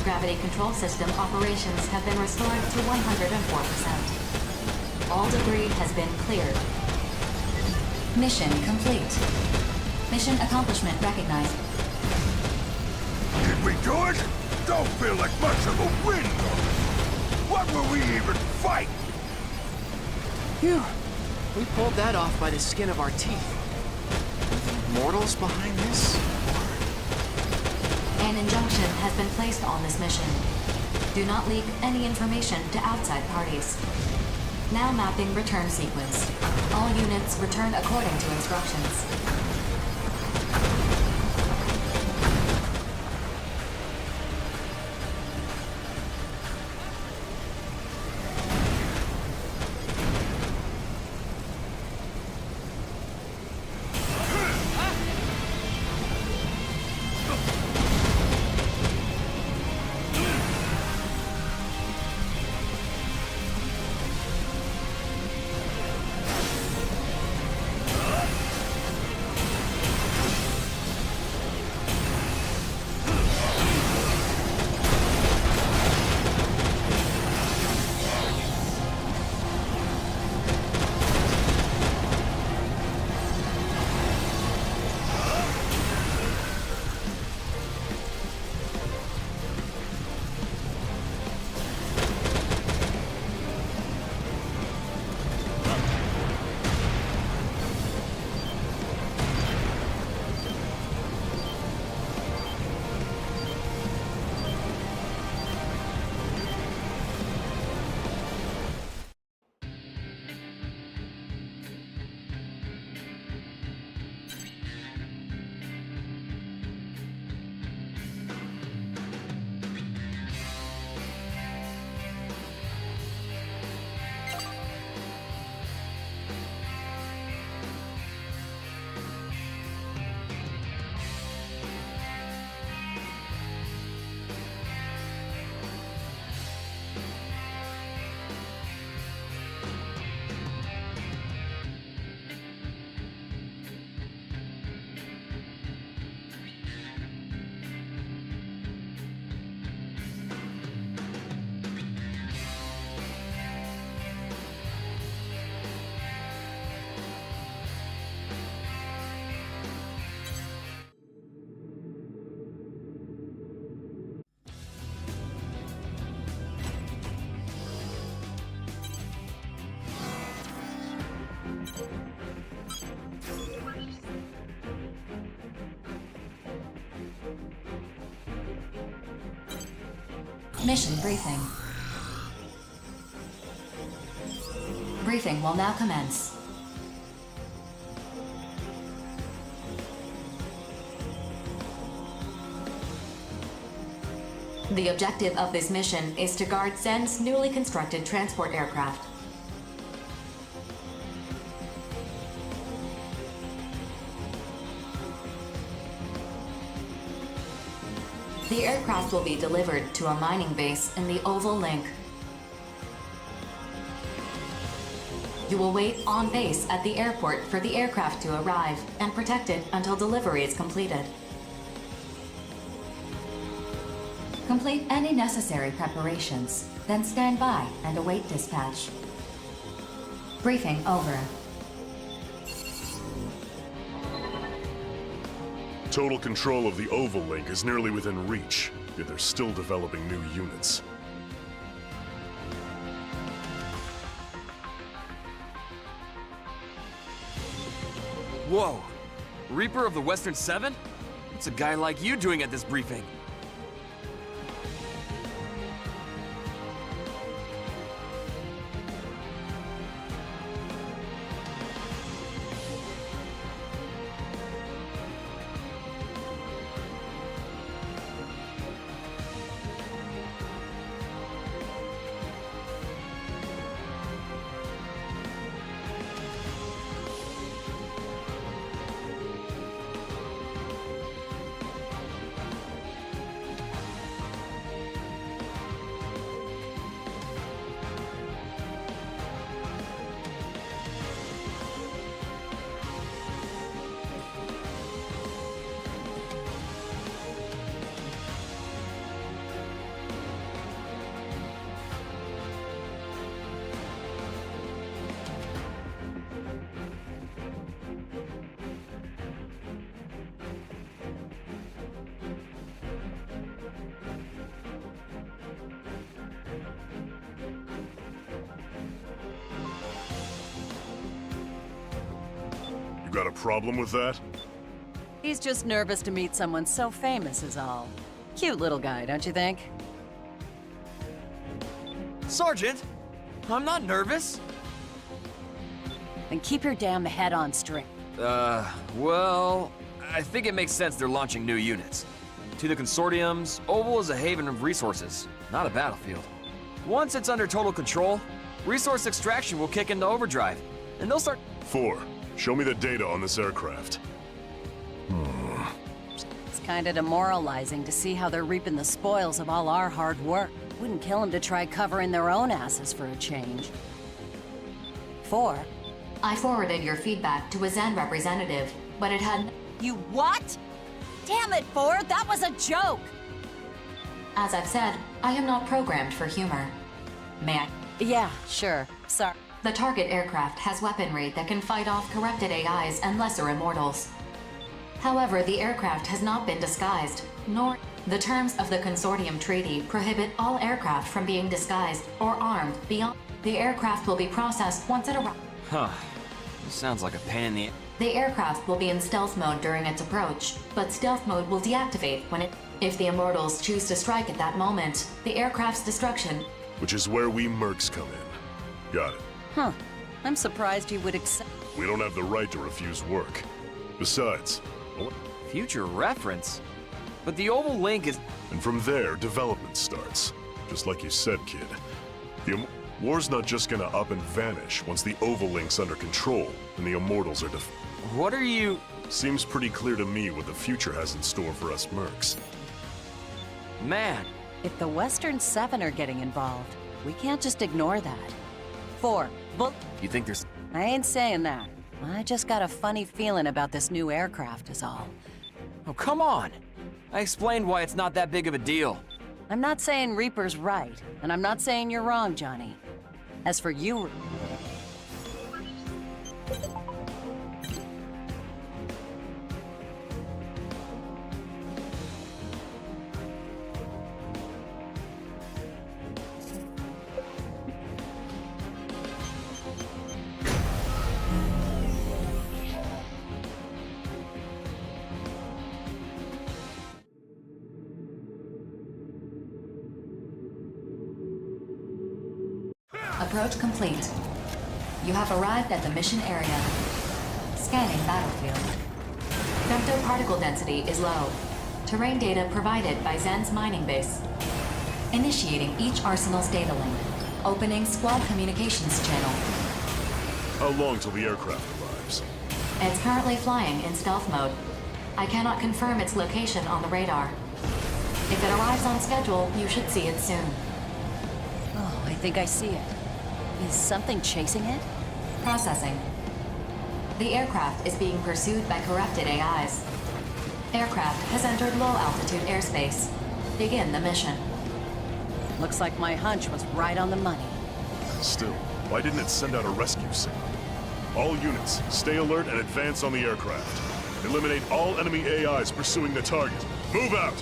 Gravity control system operations have been restored to 104%. All debris has been cleared. Mission complete. Mission accomplishment recognized. Did we do it? Don't feel like much of a win, though. What were we even fighting? Phew. We pulled that off by the skin of our teeth. Are the mortals behind this? An injunction has been placed on this mission. Do not leak any information to outside parties. Now mapping return sequence. All units return according to instructions. Mission briefing. Briefing will now commence. The objective of this mission is to guard Zen's newly constructed transport aircraft. The aircraft will be delivered to a mining base in the Oval Link. You will wait on base at the airport for the aircraft to arrive and protect it until delivery is completed. Complete any necessary preparations, then stand by and await dispatch. Briefing over. Total control of the Oval Link is nearly within reach, yet they're still developing new units. Whoa! Reaper of the Western Seven? What's a guy like you doing at this briefing? You got a problem with that? He's just nervous to meet someone so famous is all. Cute little guy, don't you think? Sergeant! I'm not nervous. Then keep your damn head on straight. Well, I think it makes sense they're launching new units. To the consortiums, Oval is a haven of resources, not a battlefield. Once it's under total control, resource extraction will kick into overdrive, and they'll start— 4. Show me the data on this aircraft. It's kinda demoralizing to see how they're reaping the spoils of all our hard work. Wouldn't kill them to try covering their own asses for a change. 4. I forwarded your feedback to a Zen representative, but it had— You what? Damn it, Ford, that was a joke! As I've said, I am not programmed for humor. May I? Yeah, sure. Sorry. The target aircraft has weaponry that can fight off corrupted AIs and lesser immortals. However, the aircraft has not been disguised, nor— The terms of the Consortium Treaty prohibit all aircraft from being disguised or armed beyond— The aircraft will be processed once it arrives. Huh. This sounds like a pain in the— The aircraft will be in stealth mode during its approach, but stealth mode will deactivate when it— If the Immortals choose to strike at that moment, the aircraft's destruction— Which is where we mercs come in. Got it. Huh. I'm surprised you would accept— We don't have the right to refuse work. Besides— Future reference? But the Oval Link is— And from there, development starts. Just like you said, kid. The war's not just gonna up and vanish once the Oval Link's under control and the Immortals are What are you— Seems pretty clear to me what the future has in store for us mercs. Man. If the Western Seven are getting involved, we can't just ignore that. 4. You think there's— I ain't saying that. I just got a funny feeling about this new aircraft is all. Oh, come on! I explained why it's not that big of a deal. I'm not saying Reaper's right, and I'm not saying you're wrong, Johnny. As for you— Approach complete. You have arrived at the mission area. Scanning battlefield. Femtoparticle density is low. Terrain data provided by Zen's mining base. Initiating each arsenal's data link. Opening squad communications channel. How long till the aircraft arrives? It's currently flying in stealth mode. I cannot confirm its location on the radar. If it arrives on schedule, you should see it soon. Oh, I think I see it. Is something chasing it? Processing. The aircraft is being pursued by corrupted AIs. Aircraft has entered low-altitude airspace. Begin the mission. Looks like my hunch was right on the money. Still, why didn't it send out a rescue signal? All units, stay alert and advance on the aircraft. Eliminate all enemy AIs pursuing the target. Move out!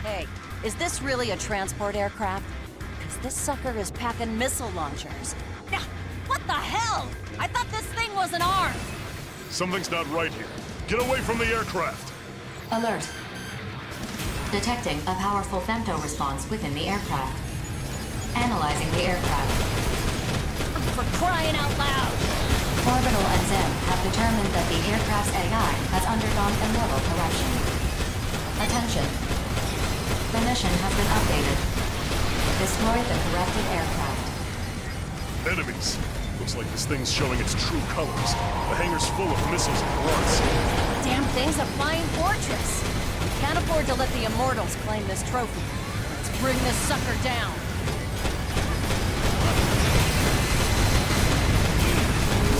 Hey, is this really a transport aircraft? Because this sucker is packing missile launchers. Ah, what the hell? I thought this thing wasn't armed! Something's not right here. Get away from the aircraft! Alert. Detecting a powerful femto response within the aircraft. Analyzing the aircraft. For crying out loud! Orbital and Zem have determined that the aircraft's AI has undergone immortal corruption. Attention. The mission has been updated. Destroy the corrupted aircraft. Enemies. Looks like this thing's showing its true colors. The hangar's full of missiles and grunts. Damn thing's a flying fortress! We can't afford to let the Immortals claim this trophy. Let's bring this sucker down.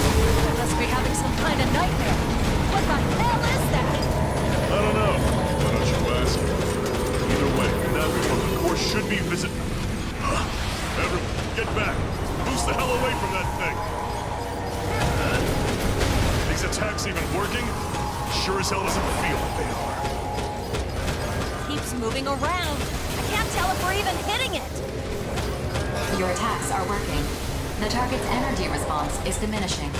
I must be having some kind of nightmare. What the hell is that? I don't know. Why don't you ask? Either way, now we know the course should be visit. Everyone, get back! Boost the hell away from that thing! These attacks even working? Sure as hell doesn't feel like they are. Keeps moving around. I can't tell if we're even hitting it. Your attacks are working. The target's energy response is diminishing.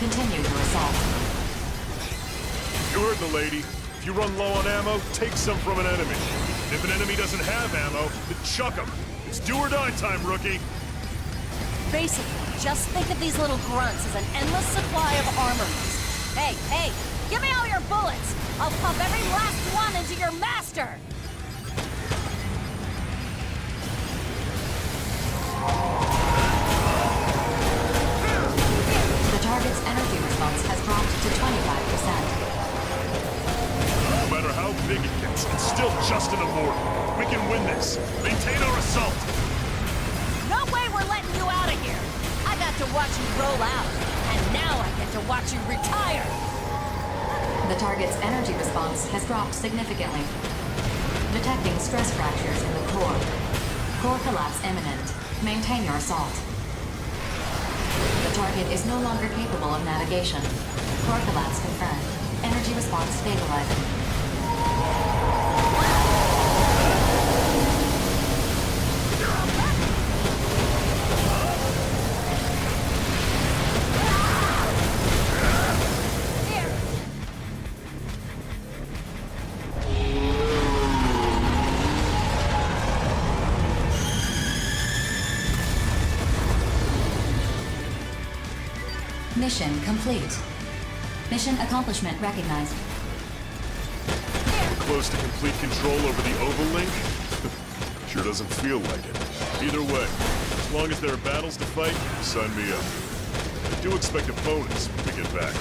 Continue your assault. You heard the lady. If you run low on ammo, take some from an enemy. If an enemy doesn't have ammo, then chuck them. It's do or die time, rookie. Basically, just think of these little grunts as an endless supply of armaments. Hey, hey, give me all your bullets! I'll pump every last one into your master! The target's energy response has dropped to 25%. No matter how big it gets, it's still just an immortal. We can win this. Maintain our assault. No way we're letting you out of here! I got to watch you roll out, and now I get to watch you retire! The target's energy response has dropped significantly. Detecting stress fractures in the core. Core collapse imminent. Maintain your assault. The target is no longer capable of navigation. Core collapse confirmed. Energy response stabilizing. Mission complete. Mission accomplishment recognized. Close to complete control over the Oval Link? Sure doesn't feel like it. Either way, as long as there are battles to fight, sign me up. I do expect a bonus when we get back.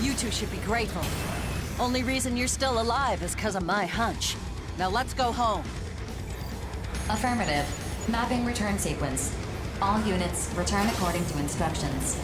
You two should be grateful. Only reason you're still alive is because of my hunch. Now let's go home. Affirmative. Mapping return sequence. All units return according to instructions.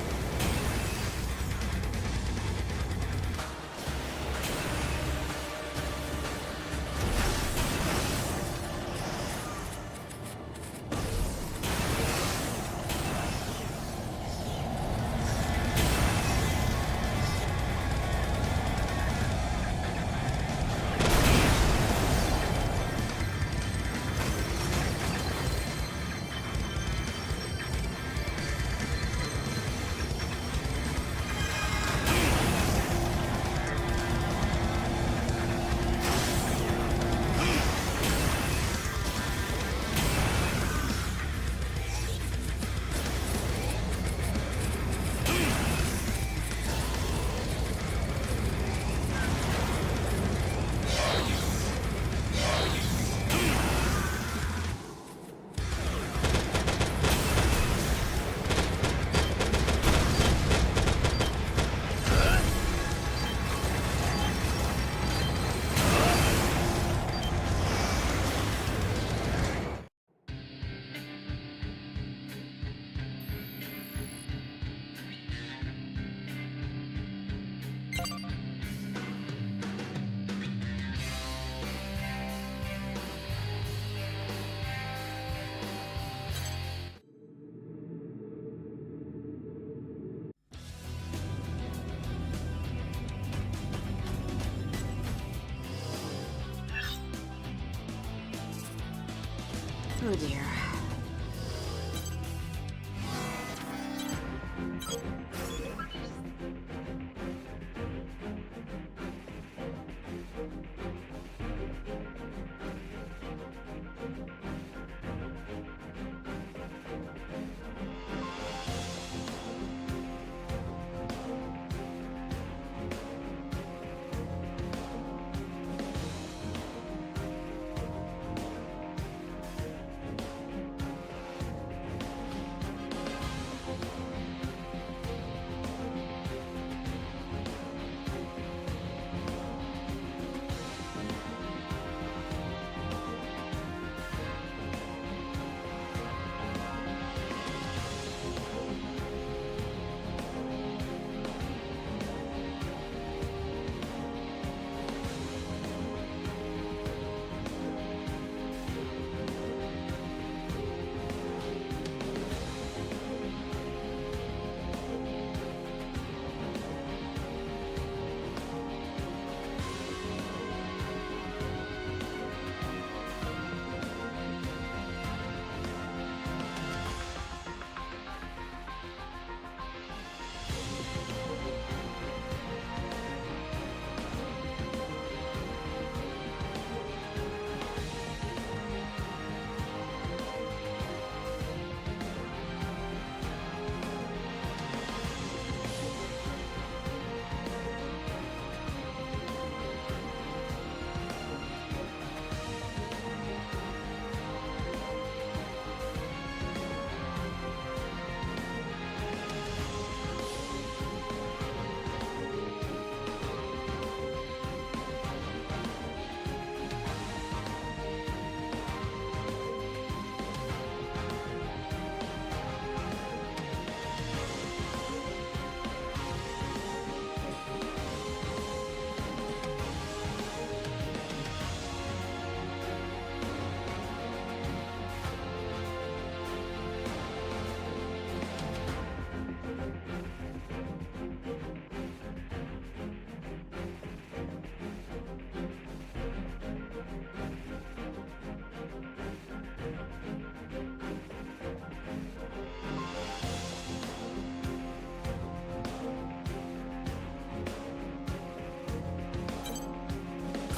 Oh dear.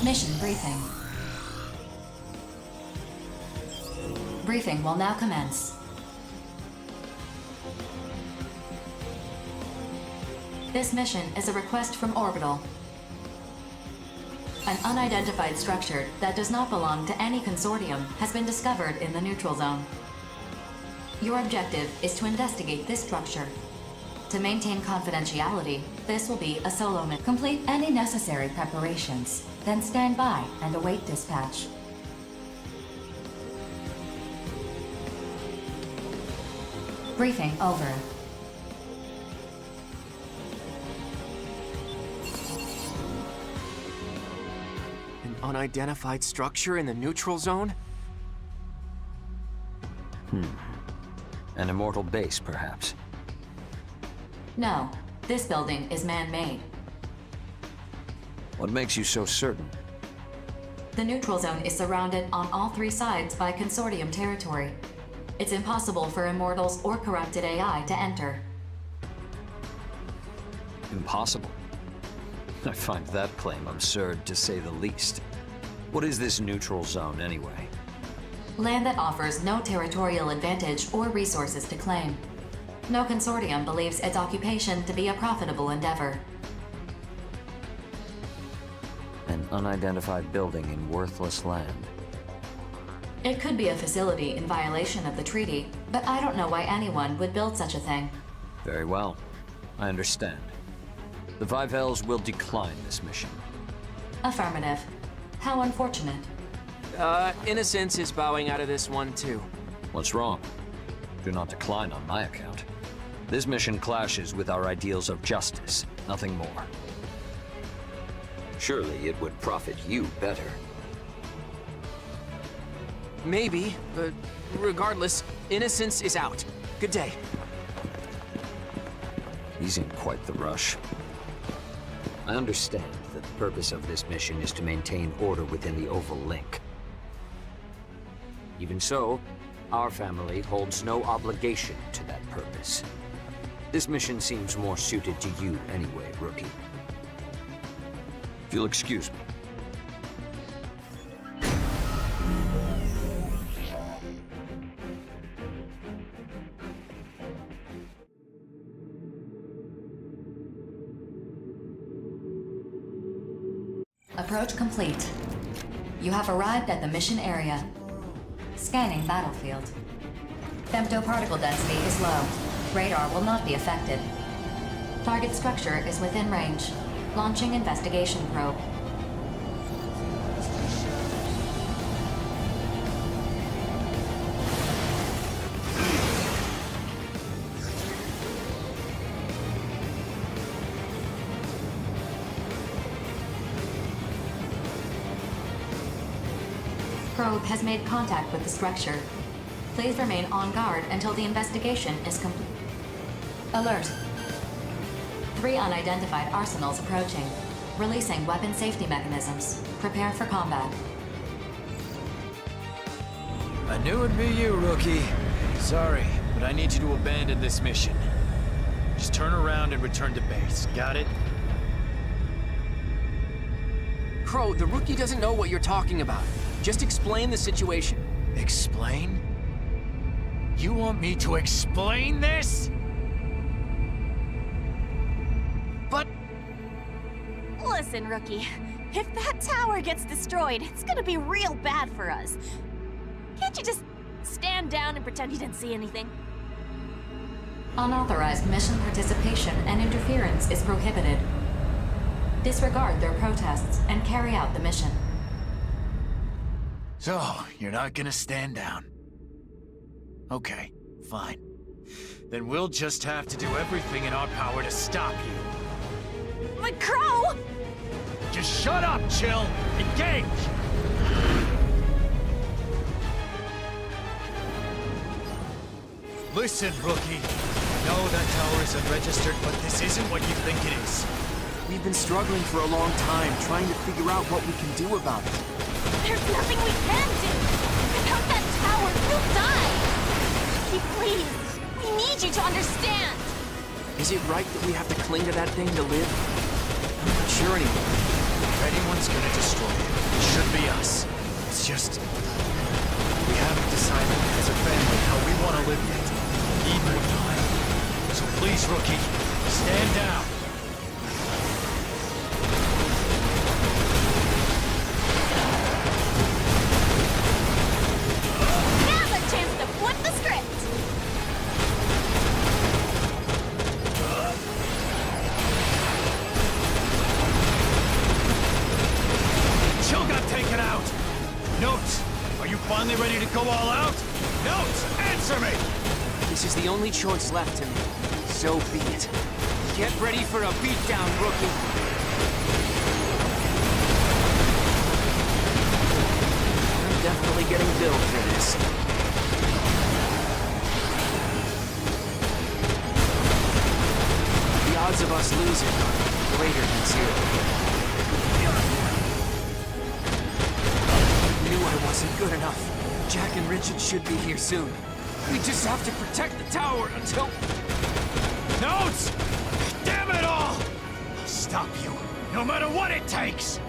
Mission briefing. Briefing will now commence. This mission is a request from Orbital. An unidentified structure that does not belong to any consortium has been discovered in the neutral zone. Your objective is to investigate this structure. To maintain confidentiality, this will be a solo mission. Complete any necessary preparations, then stand by and await dispatch. Briefing over. An unidentified structure in the neutral zone? An immortal base, perhaps? No, this building is man-made. What makes you so certain? The neutral zone is surrounded on all three sides by consortium territory. It's impossible for immortals or corrupted AI to enter. Impossible? I find that claim absurd, to say the least. What is this neutral zone, anyway? Land that offers no territorial advantage or resources to claim. No consortium believes its occupation to be a profitable endeavor. An unidentified building in worthless land. It could be a facility in violation of the treaty, but I don't know why anyone would build such a thing. Very well. I understand. The Five Hells will decline this mission. Affirmative. How unfortunate. Innocence is bowing out of this one, too. What's wrong? Do not decline on my account. This mission clashes with our ideals of justice, nothing more. Surely it would profit you better. Maybe, but regardless, innocence is out. Good day. He's in quite the rush. I understand that the purpose of this mission is to maintain order within the Oval Link. Even so, our family holds no obligation to that purpose. This mission seems more suited to you anyway, Rookie. If you'll excuse me. Approach complete. You have arrived at the mission area. Scanning battlefield. Femtoparticle density is low. Radar will not be affected. Target structure is within range. Launching investigation probe. Probe has made contact with the structure. Please remain on guard until the investigation is complete. Alert. 3 unidentified arsenals approaching. Releasing weapon safety mechanisms. Prepare for combat. I knew it'd be you, Rookie. Sorry, but I need you to abandon this mission. Just turn around and return to base. Got it? Crow, the Rookie doesn't know what you're talking about. Just explain the situation. Explain? You want me to explain this? But... Listen, Rookie. If that tower gets destroyed, it's gonna be real bad for us. Can't you just stand down and pretend you didn't see anything? Unauthorized mission participation and interference is prohibited. Disregard their protests and carry out the mission. So, you're not gonna stand down. Okay, fine. Then we'll just have to do everything in our power to stop you. But Crow! Just shut up, Chill! Engage! Listen, Rookie. I know that tower is unregistered, but this isn't what you think it is. We've been struggling for a long time, trying to figure out what we can do about it. There's nothing we can do! Without that tower, we'll die! Rookie, please! We need you to understand! Is it right that we have to cling to that thing to live? I'm not sure anymore. If anyone's gonna destroy it should be us. It's just... we haven't decided as a family how we want to live yet. Need more time. So please, Rookie, stand down. Now's a chance to flip the script! Chill got taken out! Notes, are you finally ready to go all out? Notes, answer me! This is the only choice left to me. So be it. Get ready for a beatdown, Rookie. I'm definitely getting billed for this. The odds of us losing are greater than 0. I knew I wasn't good enough. Jack and Richard should be here soon. We just have to protect the tower until... Notes! Damn it all! I'll stop you, no matter what it takes!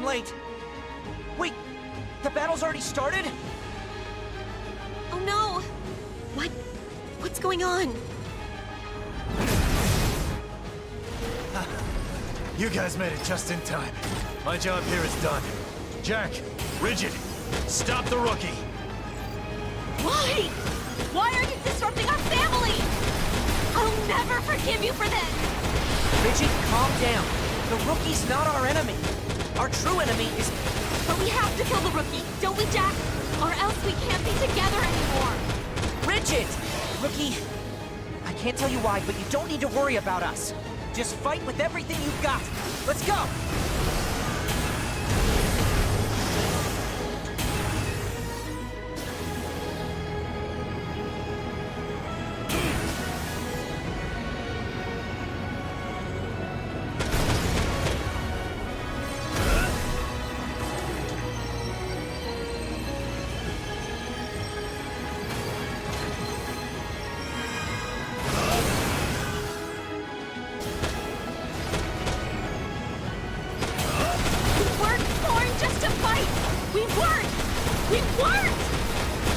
I'm late. Wait, the battle's already started? Oh no! What's going on? You guys made it just in time. My job here is done. Jack, Rigid, stop the rookie! Why? Why are you disrupting our family? I'll never forgive you for this! Rigid, calm down. The rookie's not our enemy. Our true enemy is... But we have to kill the rookie, don't we, Jack? Or else we can't be together anymore! Rigid! Rookie, I can't tell you why, but you don't need to worry about us. Just fight with everything you've got. Let's go!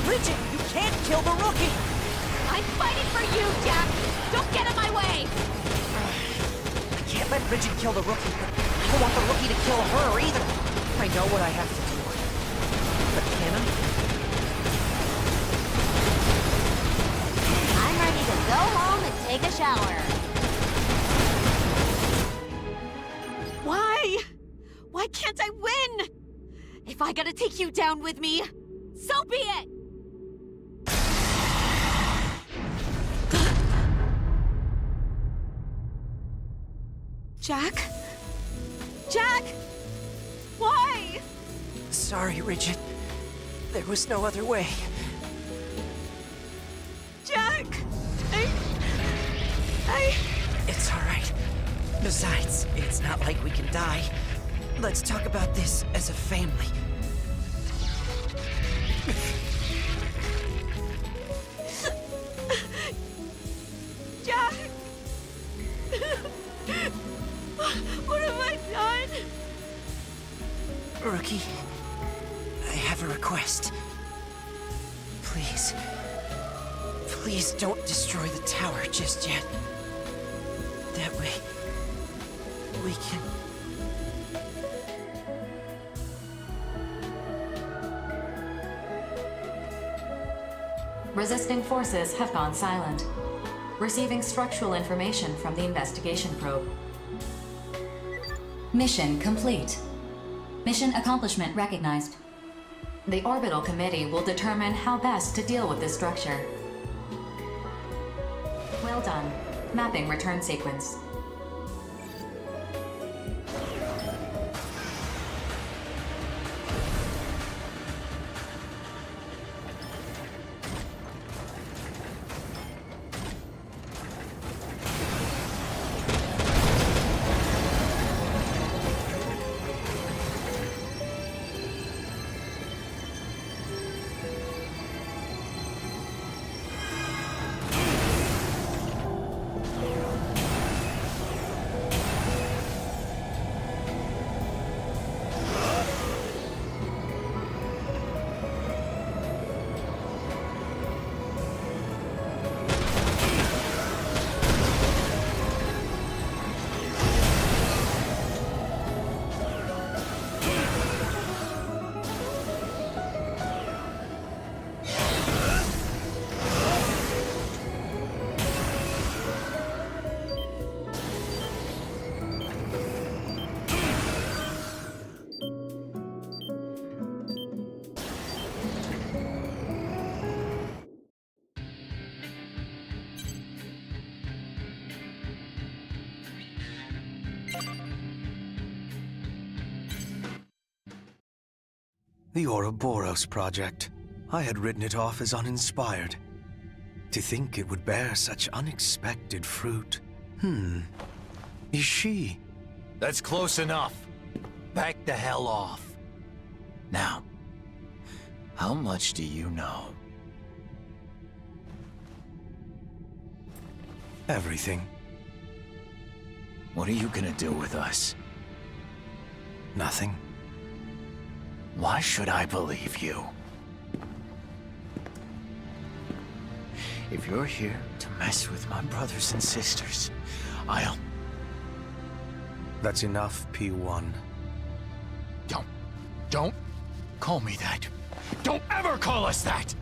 Rigid, you can't kill the rookie! I'm fighting for you, Jack! Don't get in my way! I can't let Rigid kill the rookie, but I don't want the rookie to kill her either. I know what I have to do. But can I? I'm ready to go home and take a shower. Why? Why can't I win? If I gotta take you down with me, so be it! Jack? Jack? Why? Sorry, Rigid. There was no other way. Jack! It's all right. Besides, it's not like we can die. Let's talk about this as a family. Jack! What have I done? Rookie, I have a request. Please. Please don't destroy the tower just yet. That way, we can... Resisting forces have gone silent. Receiving structural information from the investigation probe. Mission complete. Mission accomplishment recognized. The Orbital Committee will determine how best to deal with this structure. Well done. Mapping return sequence. The Ouroboros project. I had written it off as uninspired. To think it would bear such unexpected fruit. Is she? That's close enough. Back the hell off. Now, how much do you know? Everything. What are you gonna do with us? Nothing. Why should I believe you? If you're here to mess with my brothers and sisters, I'll... That's enough, P1. Don't call me that. Don't ever call us that!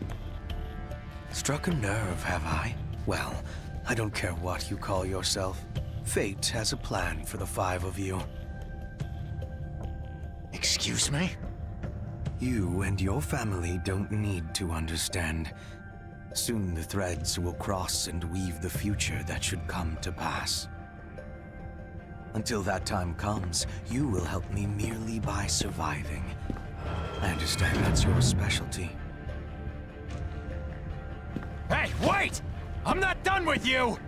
Struck a nerve, have I? Well, I don't care what you call yourself. Fate has a plan for the 5 of you. Excuse me? You and your family don't need to understand. Soon the threads will cross and weave the future that should come to pass. Until that time comes, you will help me merely by surviving. I understand that's your specialty. Hey, wait! I'm not done with you!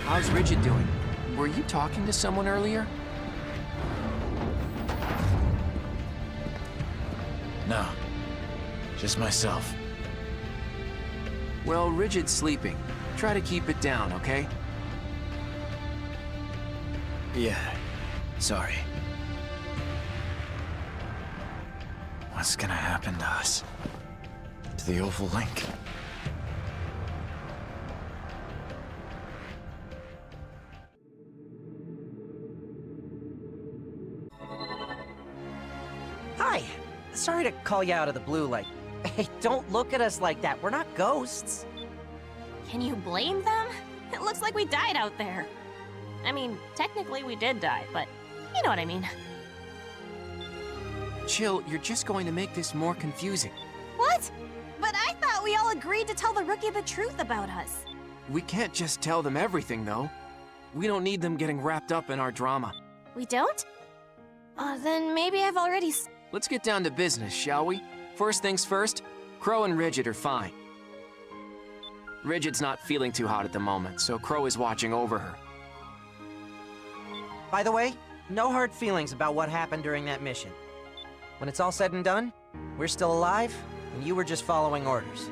How's Rigid doing? Were you talking to someone earlier? No. Just myself. Well, Rigid's sleeping. Try to keep it down, okay? Yeah. Sorry. What's gonna happen to us? To the Oval Link? Hi. Sorry to call you out of the blue like... Hey, don't look at us like that. We're not ghosts. Can you blame them? It looks like we died out there. I mean, technically we did die, but you know what I mean. Chill, you're just going to make this more confusing. What? But I thought we all agreed to tell the rookie the truth about us. We can't just tell them everything, though. We don't need them getting wrapped up in our drama. We don't? Then maybe I've already... Let's get down to business, shall we? First things first, Crow and Rigid are fine. Rigid's not feeling too hot at the moment, so Crow is watching over her. By the way, no hard feelings about what happened during that mission. When it's all said and done, we're still alive, and you were just following orders.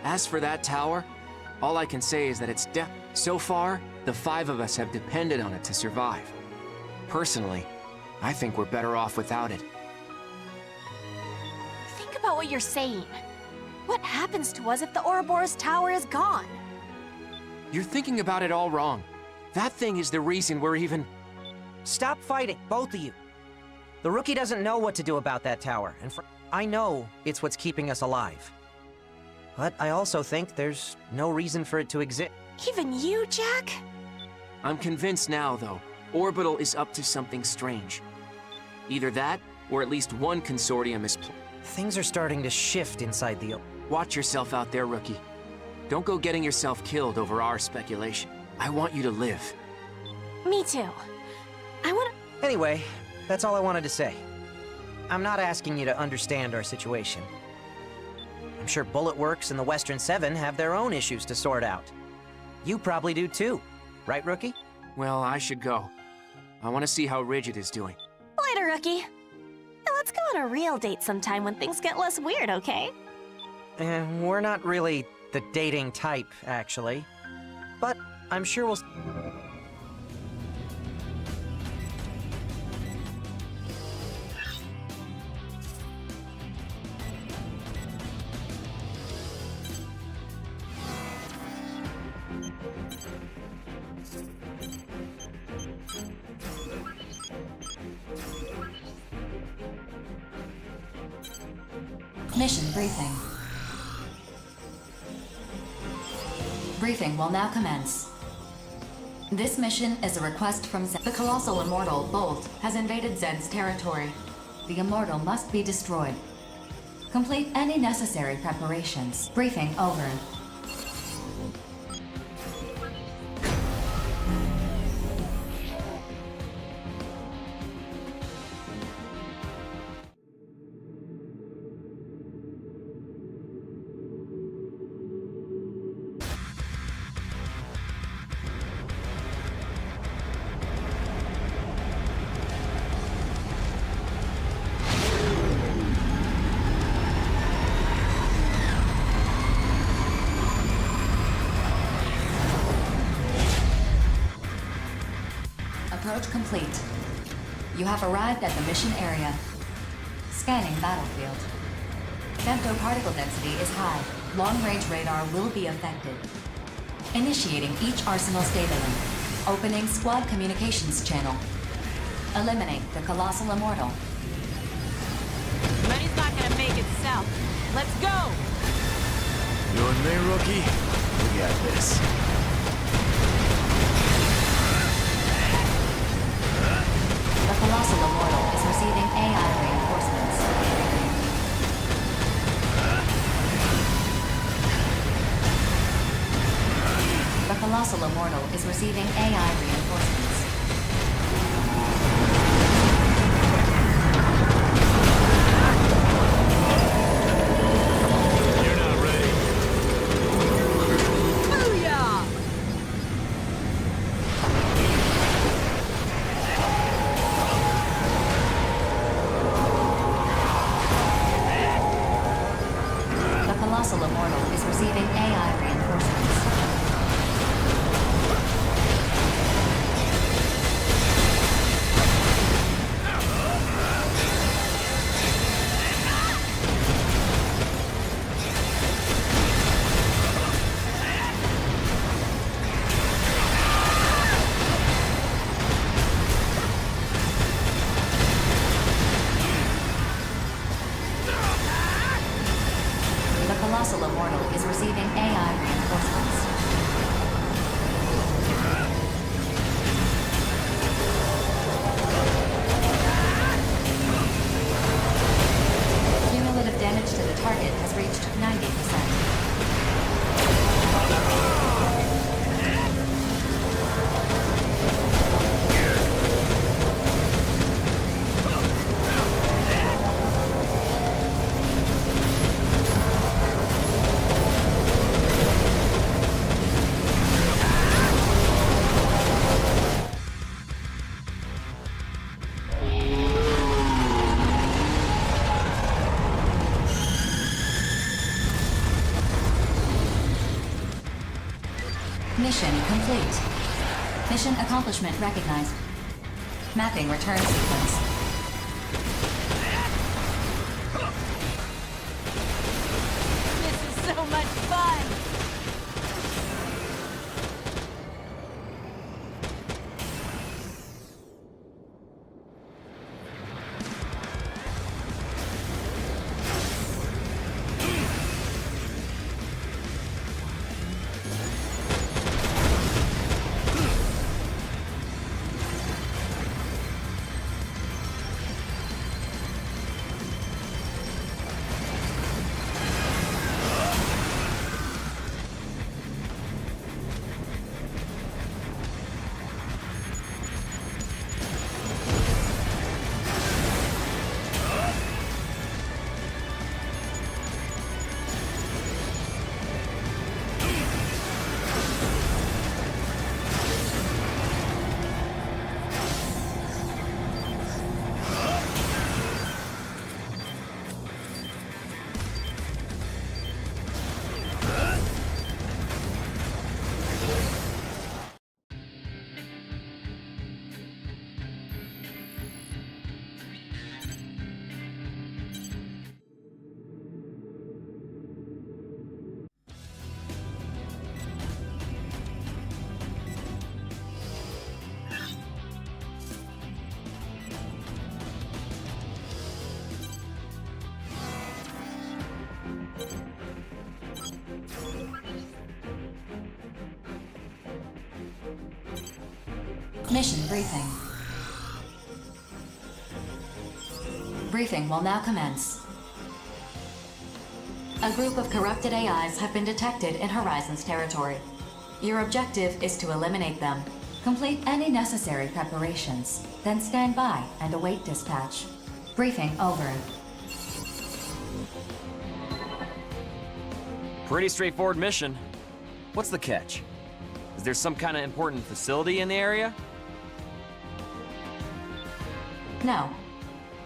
As for that tower, all I can say is that it's so far, the 5 of us have depended on it to survive. Personally, I think we're better off without it. Think about what you're saying. What happens to us if the Ouroboros Tower is gone? You're thinking about it all wrong. That thing is the reason we're even... Stop fighting, both of you. The rookie doesn't know what to do about that tower, and I know it's what's keeping us alive. But I also think there's no reason for it to exist. Even you, Jack? I'm convinced now, though. Orbital is up to something strange. Either that, or at least one consortium is... Things are starting to shift inside the... Watch yourself out there, rookie. Don't go getting yourself killed over our speculation. I want you to live. Me too. I want to... Anyway, that's all I wanted to say. I'm not asking you to understand our situation. I'm sure Bullet Works and the Western 7 have their own issues to sort out. You probably do too, right, Rookie? Well, I should go. I want to see how Rigid is doing. Later, Rookie. Now let's go on a real date sometime when things get less weird, okay? We're not really the dating type, actually. But I'm sure we'll... Mission briefing. Briefing will now commence. This mission is a request from Zed. The colossal immortal, Bolt, has invaded Zed's territory. The immortal must be destroyed. Complete any necessary preparations. Briefing over. approach complete. You have arrived at the mission area. Scanning battlefield. Femto particle density is high. Long-range radar will be affected. Initiating each arsenal stabling. Opening squad communications channel. Eliminate the Colossal Immortal. Money's not gonna make it south. Let's go! You and me, rookie? We got this. The Colossal Immortal is receiving AI reinforcements. The Colossal Immortal is receiving AI reinforcements. Colossal Immortal is receiving AI reinforcements. Colossal Immortal is receiving AI reinforcements. Cumulative damage to the target has reached 90%. Mission complete. Mission accomplishment recognized. Mapping return sequence. This is so much fun! Mission briefing. Briefing will now commence. A group of corrupted AIs have been detected in Horizon's territory. Your objective is to eliminate them. Complete any necessary preparations, then stand by and await dispatch. Briefing over. Pretty straightforward mission. What's the catch? Is there some kind of important facility in the area? No.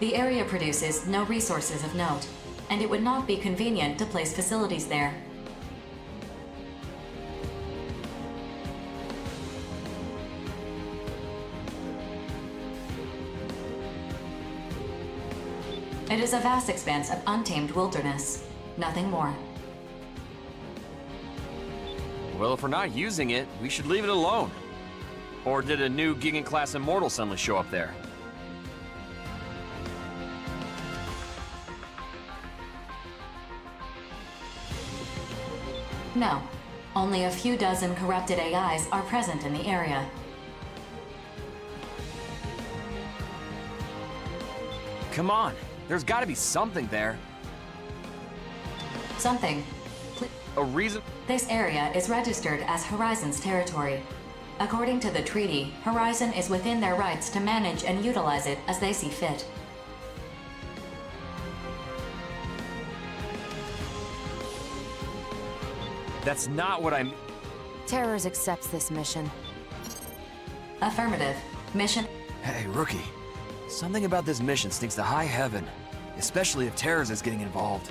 The area produces no resources of note, and it would not be convenient to place facilities there. It is a vast expanse of untamed wilderness. Nothing more. Well, if we're not using it, we should leave it alone. Or did a new Gigant-class Immortal suddenly show up there? No. Only a few dozen corrupted AIs are present in the area. Come on, there's gotta be something there. Something. A reason? This area is registered as Horizon's territory. According to the treaty, Horizon is within their rights to manage and utilize it as they see fit. That's not what I'm... Terrors accepts this mission. Affirmative. Mission... Hey, Rookie. Something about this mission stinks to high heaven. Especially if Terrors is getting involved.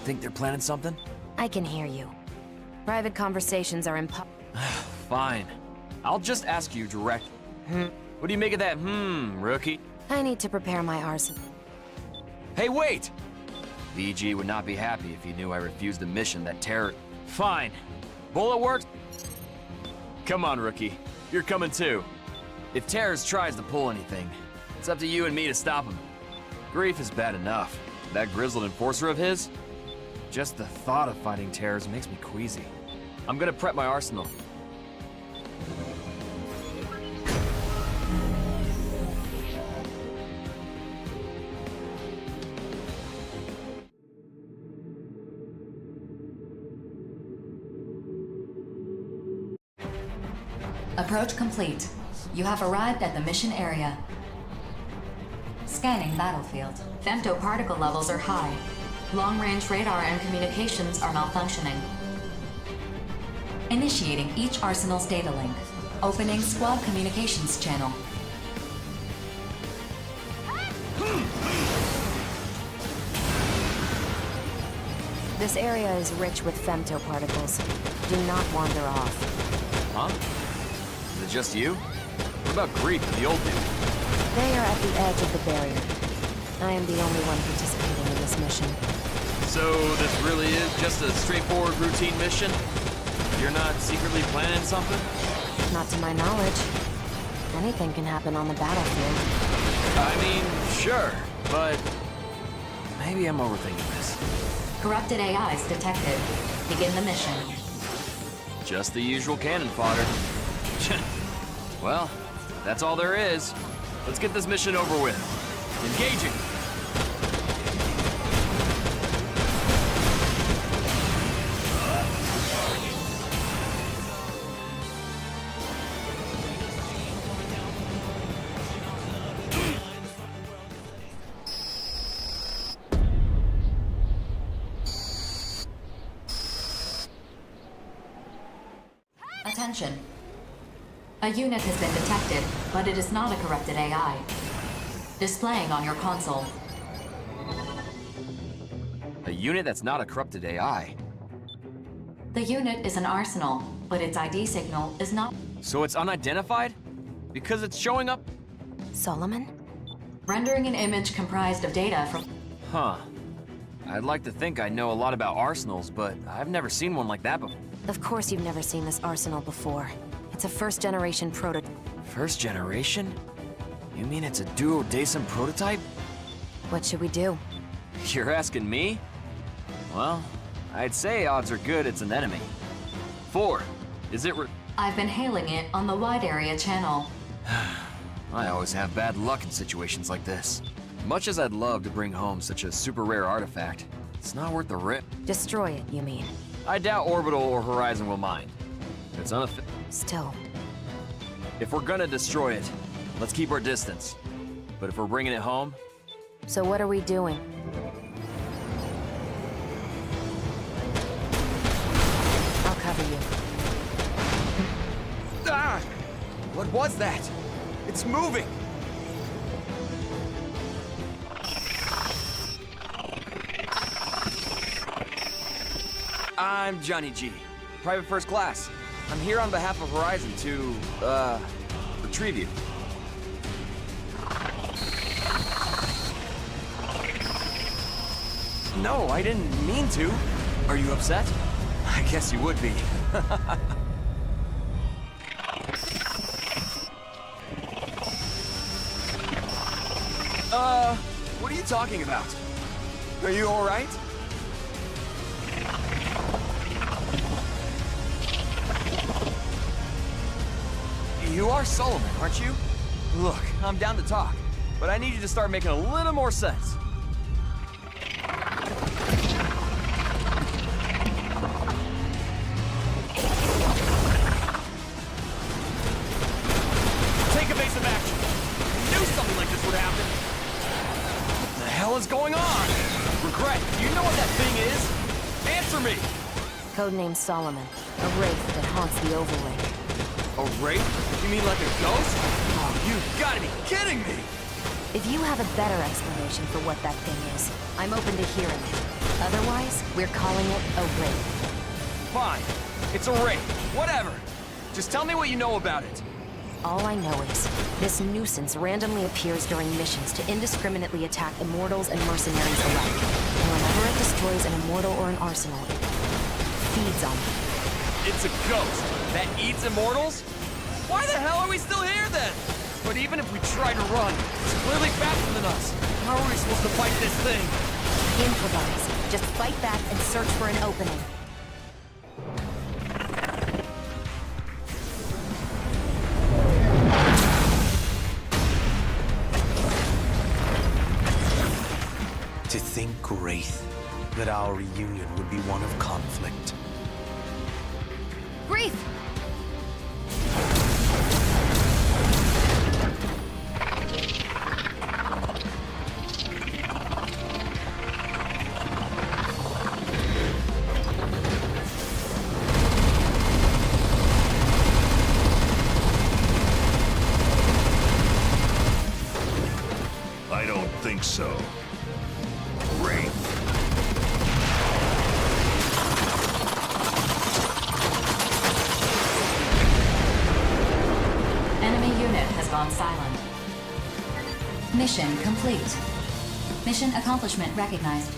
Think they're planning something? I can hear you. Private conversations are Fine. I'll just ask you direct. What do you make of that, Rookie? I need to prepare my arsenal. Hey, wait! VG would not be happy if he knew I refused a mission that Terror... Fine. Bullet works? Come on, Rookie. You're coming too. If Terrors tries to pull anything, it's up to you and me to stop him. Grief is bad enough. That grizzled enforcer of his? Just the thought of fighting Terrors makes me queasy. I'm gonna prep my arsenal. Approach complete. You have arrived at the mission area. Scanning battlefield. Femtoparticle levels are high. Long-range radar and communications are malfunctioning. Initiating each arsenal's data link. Opening squad communications channel. This area is rich with femtoparticles. Do not wander off. Huh? Is it just you? What about Grief and the old dude? They are at the edge of the barrier. I am the only one participating in this mission. So this really is just a straightforward routine mission? You're not secretly planning something? Not to my knowledge. Anything can happen on the battlefield. I mean, sure, but maybe I'm overthinking this. Corrupted AIs detected. Begin the mission. Just the usual cannon fodder. Well, that's all there is. Let's get this mission over with. Engaging! Attention. A unit has been detected, but it is not a corrupted AI. Displaying on your console. A unit that's not a corrupted AI? The unit is an arsenal, but its ID signal is not. So it's unidentified? Because it's showing up? Solomon? Rendering an image comprised of data from... Huh. I'd like to think I know a lot about arsenals, but I've never seen one like that before. Of course you've never seen this arsenal before. It's a first-generation prototype. First generation? You mean it's a duodecim prototype? What should we do? You're asking me? Well, I'd say odds are good it's an enemy. 4. Is it I've been hailing it on the wide area channel. I always have bad luck in situations like this. Much as I'd love to bring home such a super rare artifact, it's not worth the rip. Destroy it, you mean? I doubt Orbital or Horizon will mind. It's unofficial. Still. If we're gonna destroy it, let's keep our distance. But if we're bringing it home... So what are we doing? What was that? It's moving! I'm Johnny G, private first class. I'm here on behalf of Horizon to, retrieve you. No, I didn't mean to. Are you upset? I guess you would be. What are you talking about? Are you alright? You are Solomon, aren't you? Look, I'm down to talk, but I need you to start making a little more sense. Take evasive action! I knew something like this would happen! What the hell is going on? Regret, do you know what that thing is? Answer me! Codename Solomon, a wraith that haunts the Overlake. A wraith? You mean like a ghost? Oh, you've gotta be kidding me! If you have a better explanation for what that thing is, I'm open to hearing it. Otherwise, we're calling it a wraith. Fine. It's a wraith. Whatever. Just tell me what you know about it. All I know is, this nuisance randomly appears during missions to indiscriminately attack immortals and mercenaries alike. And whenever it destroys an immortal or an arsenal, it feeds on them. It's a ghost that eats immortals? Why the hell are we still here then? But even if we try to run, it's clearly faster than us. How are we supposed to fight this thing? Improvise. Just fight back and search for an opening. To think, Wraith, that our reunion would be one of conflict. Grief! I don't think so. Wraith. Enemy unit has gone silent. Mission complete. Mission accomplishment recognized.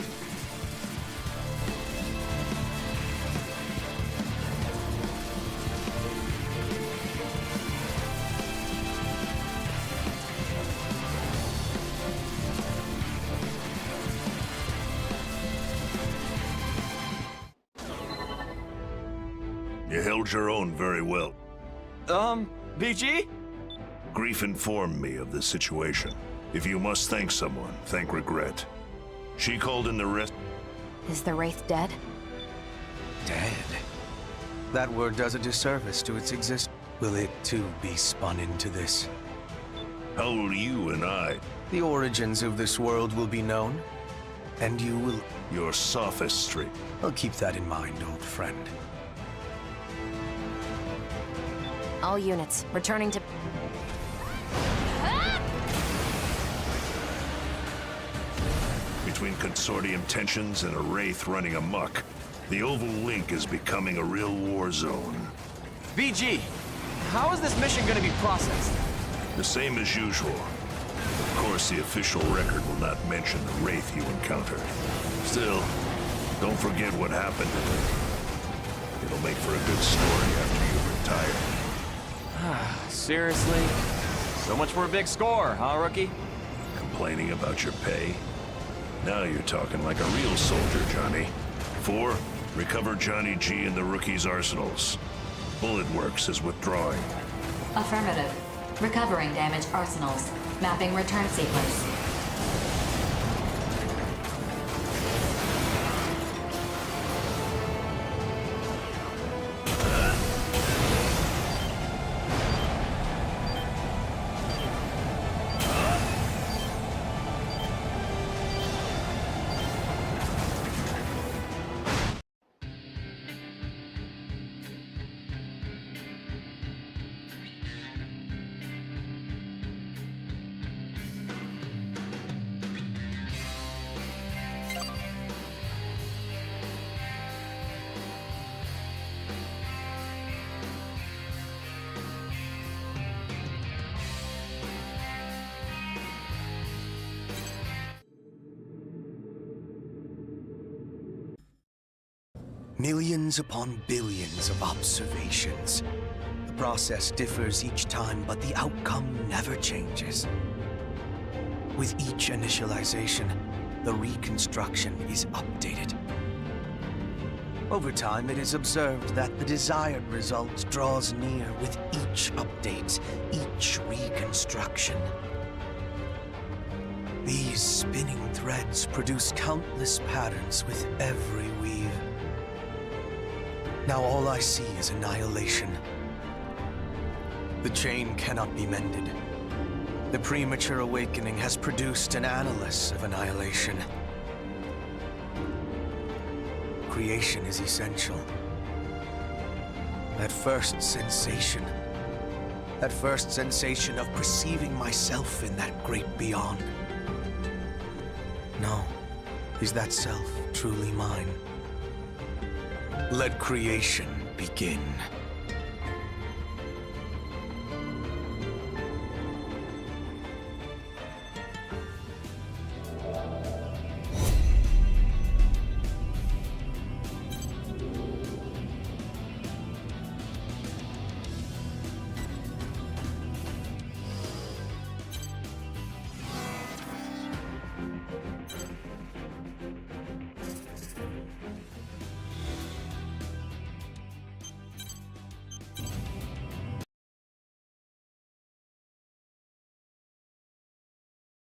You held your own very well. BG? Grief informed me of the situation. If you must thank someone, thank Regret. She called in the rest. Is the Wraith dead? Dead? That word does a disservice to its existence. Will it too be spun into this? How will you and I? The origins of this world will be known, and you will... Your sophistry. I'll keep that in mind, old friend. All units, returning to... Between consortium tensions and a wraith running amok, the Oval Link is becoming a real war zone. BG, how is this mission gonna be processed? The same as usual. Of course, the official record will not mention the wraith you encounter. Still, don't forget what happened. It'll make for a good story after you retire. Seriously? So much for a big score, huh, rookie? Complaining about your pay? Now you're talking like a real soldier, Johnny. 4, recover Johnny G in the rookie's arsenals. Bullet Works is withdrawing. Affirmative. Recovering damaged arsenals. Mapping return sequence. Millions upon billions of observations. The process differs each time, but the outcome never changes. With each initialization, the reconstruction is updated. Over time, it is observed that the desired result draws near with each update, each reconstruction. These spinning threads produce countless patterns with every weave. Now all I see is annihilation. The chain cannot be mended. The premature awakening has produced an annulus of annihilation. Creation is essential. That first sensation of perceiving myself in that great beyond. No, is that self truly mine? Let creation begin.